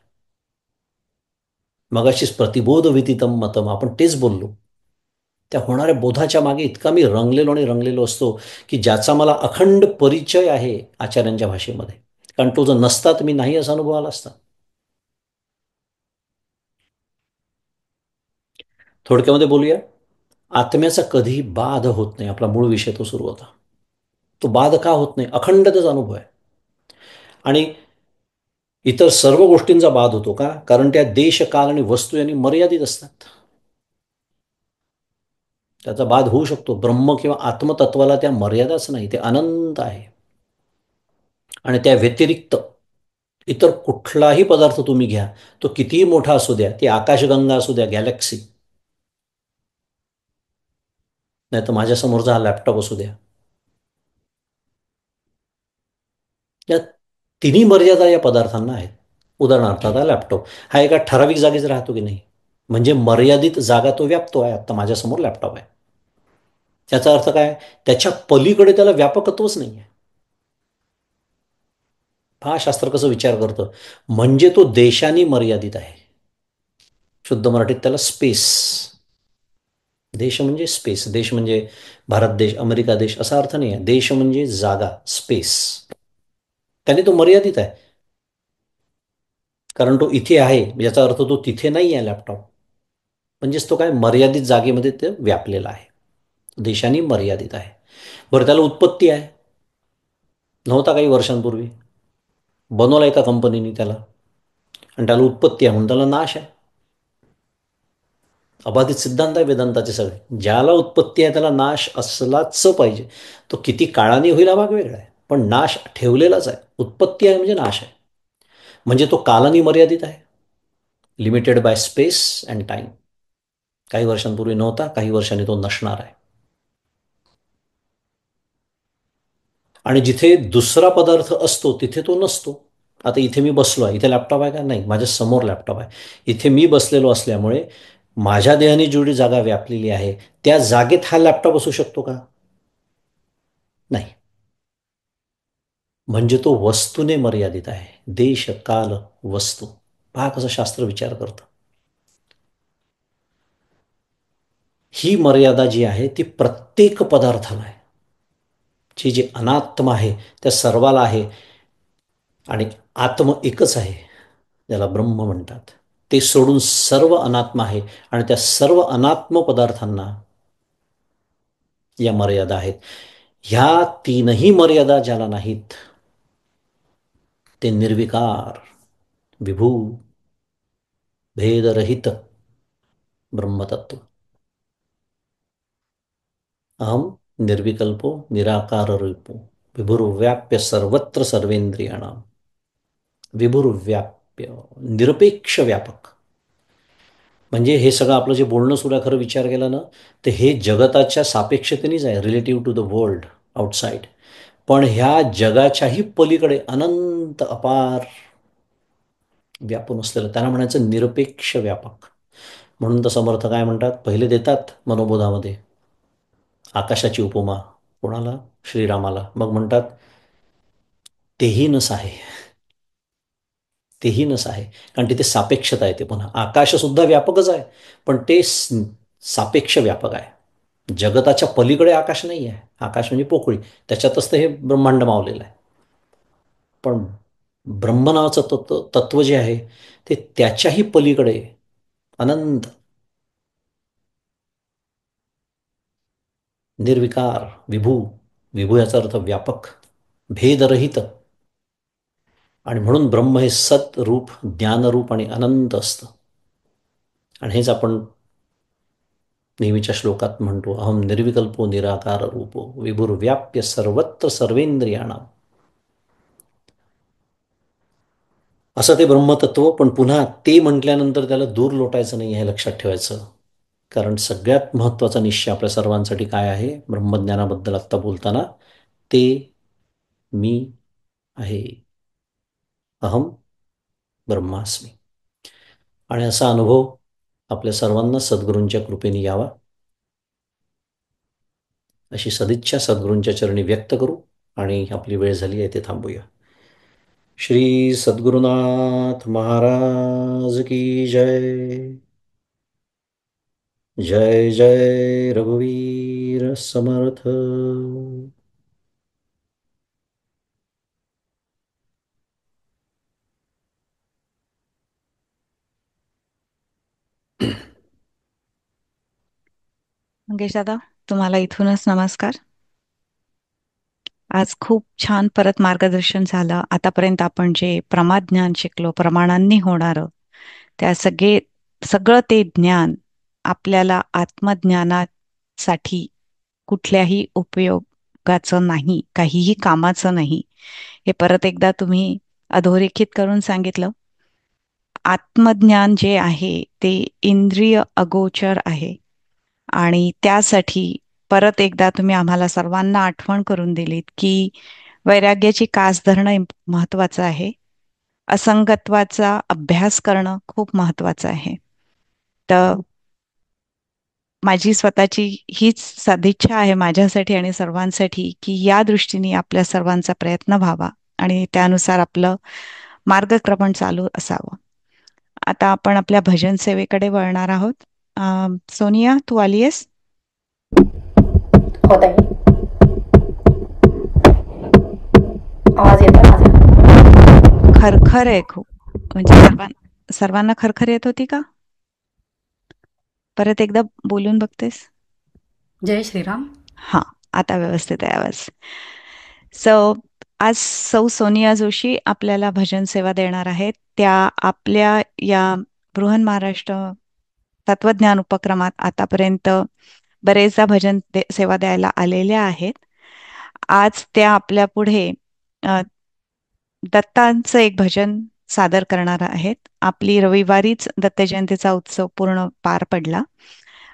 मगाशीच प्रतिबोध विदितम मतम आपण तेच बोललो. त्या होणाऱ्या बोधाच्या मागे इतका मी रंगलेलो आणि रंगलेलो असतो की ज्याचा मला अखंड परिचय आहे आचार्यांच्या भाषेमध्ये. कारण तो जर नसता तर मी नाही असा अनुभव आला असता. थोडक्यामध्ये बोलूया. आत्म्याचा कधी बाध होत नाही. आपला मूळ विषय तो सुरू होता. तो बाध का होत नाही, अखंड त्याचा अनुभव आहे. आणि इतर सर्व गोष्टींचा बाध होतो का, कारण त्या देश काल आणि वस्तू यांनी मर्यादित असतात. त्याचा बाध होऊ शकतो. ब्रह्म किंवा आत्मतत्वाला त्या मर्यादाच नाही, ते अनंत आहे. आणि त्या व्यतिरिक्त इतर कुठलाही पदार्थ तुम्ही घ्या, तो कितीही मोठा असू द्या, ती आकाशगंगा असू द्या, गॅलेक्सी, नाही तर माझ्यासमोरचा हा लॅपटॉप असू द्या, या तिन्ही मर्यादा या पदार्थांना आहेत. उदाहरणार्थ आता लॅपटॉप हा एका ठराविक जागेच राहतो की नाही, म्हणजे मर्यादित जागा तो व्यापतो आहे. आता माझ्यासमोर लॅपटॉप आहे, त्याचा अर्थ काय? त्याच्या पलीकडे त्याला व्यापकत्वच नाही आहे. हा शास्त्र कसं विचार करतं, म्हणजे तो देशांनी मर्यादित आहे. शुद्ध मराठीत त्याला स्पेस. देश म्हणजे स्पेस. देश म्हणजे भारत देश, अमेरिका देश असा अर्थ नाही आहे. देश म्हणजे जागा, स्पेस. त्याने तो मर्यादित आहे, कारण तो इथे आहे याचा अर्थ तो तिथे नाही आहे लॅपटॉप. म्हणजेच तो काय मर्यादित जागेमध्ये ते व्यापलेला आहे. देशांनी मर्यादित आहे. बरं, त्याला उत्पत्ती आहे. नव्हता काही वर्षांपूर्वी, बनवला एका कंपनीने त्याला, आणि त्याला उत्पत्ती आहे म्हणून त्याला नाश आहे. अबाधित सिद्धांत आहे वेदांताचे सगळे. ज्याला उत्पत्ती आहे त्याला नाश असलाच पाहिजे. तो किती काळाने होईल हा भाग वेगळा आहे, पण नाश ठेवलेलाच आहे. उत्पत्ती आहे म्हणजे नाश आहे. म्हणजे तो कालानी मर्यादित आहे, limited by space and time. काही वर्षांपूर्वी नव्हता, काही वर्षांनी तो नसणार आहे. आणि जिथे दुसरा पदार्थ असतो तिथे तो नसतो. आता इथे मी बसलो आहे, इथे लॅपटॉप आहे का? नाही, माझ्या समोर लॅपटॉप आहे. इथे मी बसलेलो असल्यामुळे माझ्या देहाने जेवढी जागा व्यापलेली आहे त्या जागेत हा लॅपटॉप असू शकतो का? नाही. म्हणजे तो वस्तूने मर्यादित आहे. देश, काल, वस्तू. पहा कसं शास्त्र विचार करतं. ही मर्यादा जी आहे ती प्रत्येक पदार्थाला आहे. जी अनात्म आहे त्या सर्वाला आहे. आणि आत्म एकच आहे, ज्याला ब्रह्म म्हणतात. ते सोडून सर्व अनात्म आहे, आणि त्या सर्व अनात्म पदार्थांना या मर्यादा आहेत. ह्या तीनही मर्यादा ज्याला नाहीत ते निर्विकार, विभू, भेदरहित ब्रह्मतत्व. अहम निर्विकल्पो निराकार रूपो विभुर्व्याप्य सर्वत्र सर्वेंद्रियाणाम. विभुर्व्याप्य, निरपेक्ष व्यापक. म्हणजे हे सगळं आपलं जे बोलणं सुरू आहे, खरं विचार केला ना, तर हे जगताच्या सापेक्षतेनेच आहे, relative to the world outside. पण ह्या जगाच्याही पलीकडे अनंत अपार व्यापून असलेलं त्याला म्हणायचं निरपेक्ष व्यापक. म्हणून तर समर्थ काय म्हणतात, पहिले देतात मनोबोधामध्ये आकाशाची उपमा. कोणाला? श्रीरामाला. मग म्हणतात तेही नस आहे. तेही नस आहे, कारण तिथे सापेक्षता येते. पुन्हा आकाशसुद्धा व्यापकच आहे, पण ते सापेक्ष व्यापक आहे. जगताच्या पलीकडे आकाश नाही आहे. आकाश म्हणजे पोकळी, त्याच्यातच तर हे ब्रह्मांड मावलेलं आहे. पण ब्रह्म नावाचं तत्व जे आहे ते त्याच्याही पलीकडे अनंत, निर्विकार, विभू. विभू याचा अर्थ व्यापक, भेदरहित. आणि म्हणून ब्रह्म हे सत रूप, ज्ञानरूप आणि अनंत असतं. आणि हेच आपण नेहमीच्या श्लोकात म्हणतो, अहम निर्विकल्पो निराकार रूपो विभुर्व्याप्य सर्वत्र सर्वेंद्रियाणाम. असं ते ब्रह्मतत्व. पण पुन्हा ते म्हटल्यानंतर त्याला दूर लोटायचं नाही, हे लक्षात ठेवायचं. कारण सगळ्यात महत्त्वाचा निश्चय आपल्या सर्वांसाठी काय आहे ब्रह्मज्ञानाबद्दल आत्ता बोलताना, ते मी आहे. अहम ब्रह्मास्मी. आणि असा अनुभव आपल्या सर्वांना सद्गुरूंच्या कृपेने यावा, अशी सदिच्छा सद्गुरूंच्या चरणी व्यक्त करू. आणि आपली वेळ झाली आहे ते थांबूया. श्री सद्गुरुनाथ महाराज की जय. जय जय रघुवीर समर्थ. मंगेश दादा, तुम्हाला इथूनच नमस्कार. आज खूप छान परत मार्गदर्शन झालं. आतापर्यंत आपण जे प्रमाद ज्ञान शिकलो, प्रमाणांनी होणारं, सगळं ते ज्ञान आपल्याला आत्मज्ञानात साठी कुठल्याही उपयोगाचं नाही, काहीही कामाचं नाही. हे परत एकदा तुम्ही अधोरेखित करून सांगितलं. आत्मज्ञान जे आहे ते इंद्रिय अगोचर आहे आणि त्यासाठी परत एकदा तुम्ही आम्हाला सर्वांना आठवण करून दिलीत की वैराग्याची कास धरणं महत्वाचं आहे. असंगत्वाचा अभ्यास करणं खूप महत्वाचं आहे. तर माझी स्वतःची हीच सदिच्छा आहे माझ्यासाठी आणि सर्वांसाठी की या दृष्टीने आपल्या सर्वांचा प्रयत्न व्हावा आणि त्यानुसार आपलं मार्गक्रमण चालू असावं. आता आपण आपल्या भजन सेवेकडे वळणार आहोत. सोनिया, तू आलीयस? हो ताई. आवाज येतो माझा? खरखर आहे खूप, म्हणजे सर्वांना खरखर येत होती का? परत एकदा बोलून बघतेस? जय श्रीराम. हा, आता व्यवस्थित आहे आवाज. आज सौ सोनिया जोशी आपल्याला भजन सेवा देणार आहेत. त्या आपल्या या बृहन महाराष्ट्र तत्वज्ञान उपक्रमात आतापर्यंत बरेचदा भजन सेवा द्यायला आलेल्या आहेत. आज त्या आपल्या पुढे दत्तांचं एक भजन सादर करणार आहेत. आपली रविवारीच दत्त जयंतीचा उत्सव पूर्ण पार पडला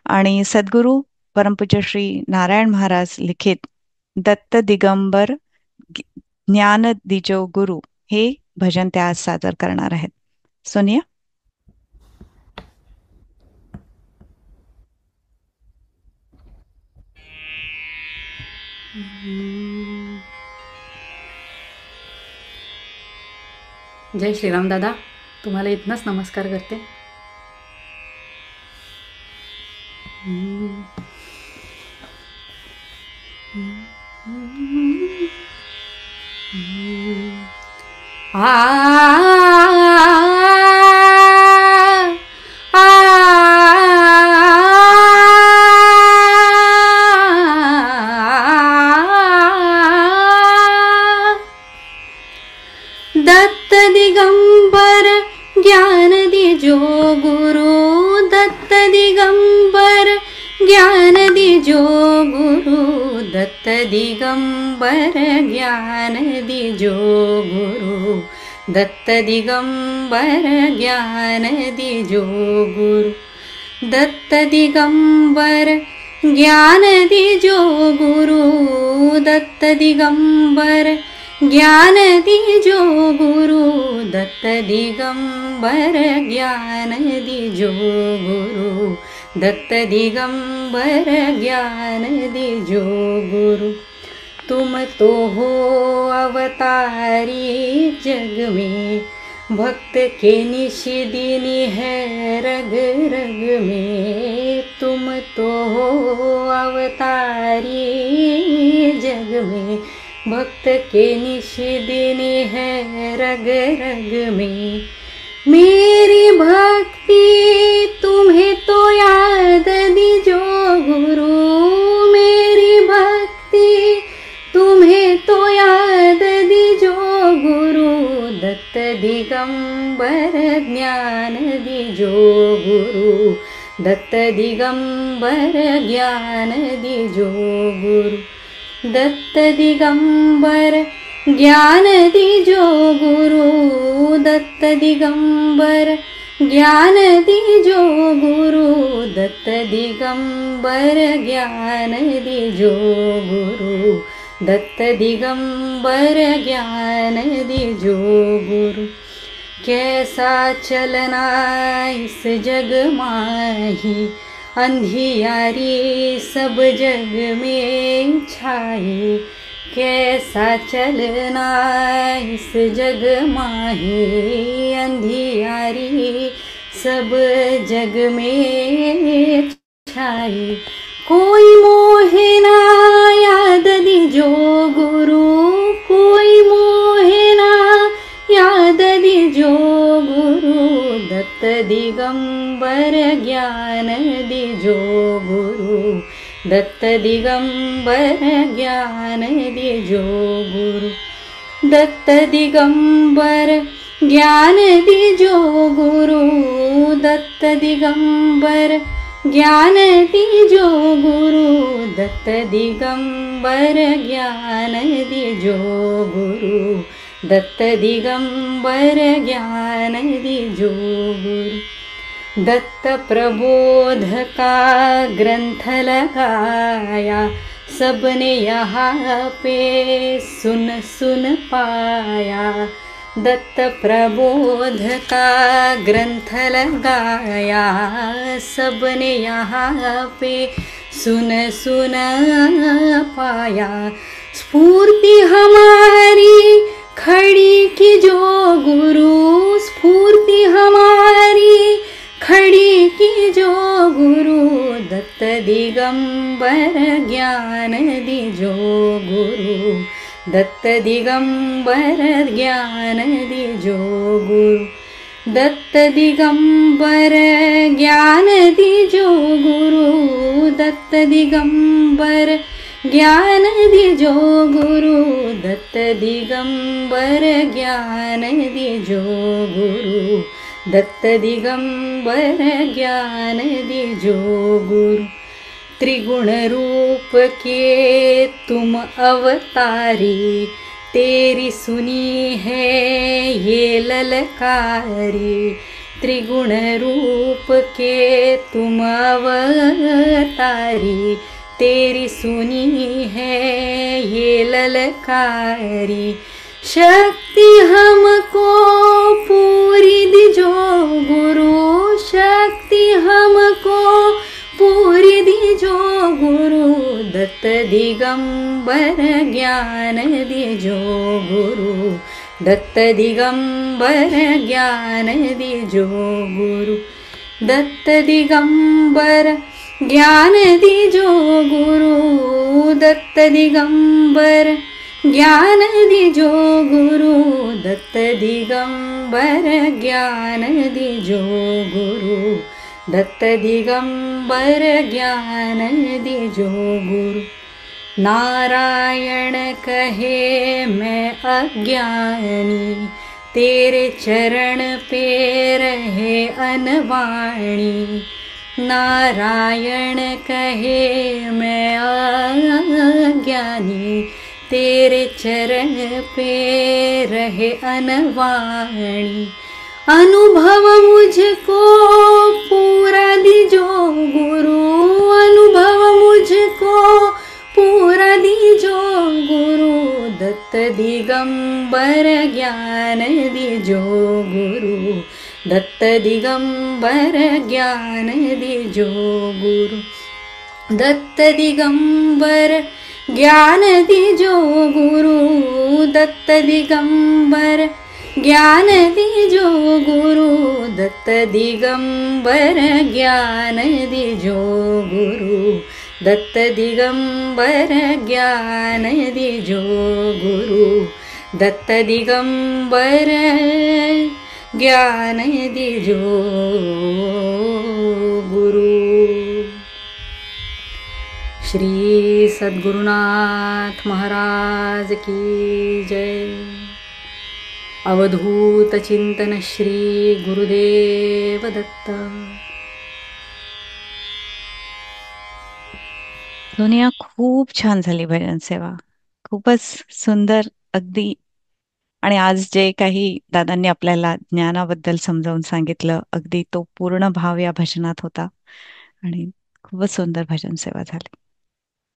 आणि सद्गुरू परमपूज्य श्री नारायण महाराज लिखित दत्त दिगंबर ज्ञान दिजो गुरु हे भजन त्या आज सादर करणार आहेत. सोनिया. जय श्रीराम दादा. तुम्हाला इथनच नमस्कार करते. दत्त दिगंबर ज्ञान दिजो गुरु, दत्त दिगंबर ज्ञान दिजो गुरु, दत्त दिगंबर ज्ञान दिजो गुरु, दत्त दिगंबर ज्ञान दिजो गुरु, दत्त दिगंबर ज्ञान दिजो गुरु, दत्त दिगंबर ज्ञान दिजो गुरु, दत्त दिगंबर ज्ञान दिजो गुरु, दत्त दिगंबर ज्ञान दिजो गुरु. तुम तो हो अवतारी जग में, भक्त के निशिदिनी है रग रग में. तुम तो हो अवतारी जग में, भक्त के निशिदिनी है रग रग में. मेरी भक्ति तुम्हें तो याद दीजो गुरु, मेरी भक्ति तुम्हें तो याद दीजो गुरु, दत्त दिगंबर ज्ञान दीजो गुरु, दत्त दिगंबर ज्ञान दीजो गुरु, दत्त दिगंबर ज्ञान दिजो गुरु, दत्त दिगंबर ज्ञान दिजो गुरु, दत्त दिगंबर ज्ञान दिजो गुरु, दत्त दिगंबर ज्ञान दिजो गुरु. कैसा चलना इस जग माही, अंधियारी सब जग में छाई. कैसा चलना इस जग माही, अंधियारी सब जग में छाई. कोई मोहे ना याद दीजो गुरु, कोई मोहे ना याद दीजो गुरु, दत्त दिगंबर ज्ञान दीजो गुरु, दत्त दिगंबर ज्ञान दीजो गुरु, दत्त दिगंबर ज्ञान दीजो गुरु, दत्त दिगंबर ज्ञान दीजो गुरु दत्त दिगंबर, ज्ञान दीजो गुरु दत्त दिगंबर, ज्ञान दीजो गुरु। दत्त प्रबोध का ग्रंथ लगाया, सबने यहाँ पे सुन सुन पाया। दत्त प्रबोध का ग्रंथ लगाया, सबने यहाँ पे सुन सुन पाया। स्फूर्ति हमारी खड़ी की जो गुरु, स्फूर्ति हमारी खड़ी की जो गुरु, दत्त दिगंबर ज्ञान दीजो गुरु, दत्त दिगंबर ज्ञान दीजो गुरु। दत्त दिगंबर ज्ञान दीजो गुरु, दत्त दिगंबर ज्ञान दीजो गुरु, दत्त दिगंबर ज्ञान दीजो गुरु, दत्त दिगंबर ज्ञान दीजो गुरु। त्रिगुण रूप के तुम अवतारी, तेरी सुनी है ये ललकारी। त्रिगुण रूप के तुम अवतारी, तेरी सुनी है ये ललकारी। शक्ति हमको पूरी दीजो गुरु, शक्ति हमको पूरी दीजो गुरु, दत्त दिगंबर ज्ञान दीजो गुरु, दत्त दिगंबर ज्ञान दीजो गुरु। दत्त दिगंबर ज्ञान दीजो गुरु, दत्त दिगंबर ज्ञान दीजो गुरु, दत्त दिगंबर ज्ञान दीजो गुरु, दत्त दिगंबर ज्ञान दीजो गुरु। नारायण कहे मैं अज्ञानी, तेरे चरण पे रहे अनवाणी। नारायण कहे मैं अज्ञानी, तेरे चरण पे रहे अनवाणी। अनुभव मुझको पूरा दीजो गुरु, अनुभव मुझको पूरा दीजो गुरु, दत्त दिगंबर ज्ञान दीजो गुरु, दत्त दिगंबर ज्ञान दीजो गुरु। दत्त दिगंबर ज्ञान दीजो गुरु, दत्त दिगंबर ज्ञान दीजो गुरु, दत्त दिगंबर ज्ञान दीजो गुरु, दत्त दिगंबर ज्ञान दीजो गुरु, दत्त दिगंबर ज्ञान दीजो गुरु। श्री सद्गुरुनाथ महाराज की जय। अवधूत चिंतन श्री गुरुदेव दत्त। दुनिया खूप छान झाली भजन सेवा, खूपच सुंदर अगदी. आणि आज जे काही दादांनी आपल्याला ज्ञानाबद्दल समजावून सांगितलं, अगदी तो पूर्ण भाव या भजनात होता आणि खूपच सुंदर भजन सेवा झाली.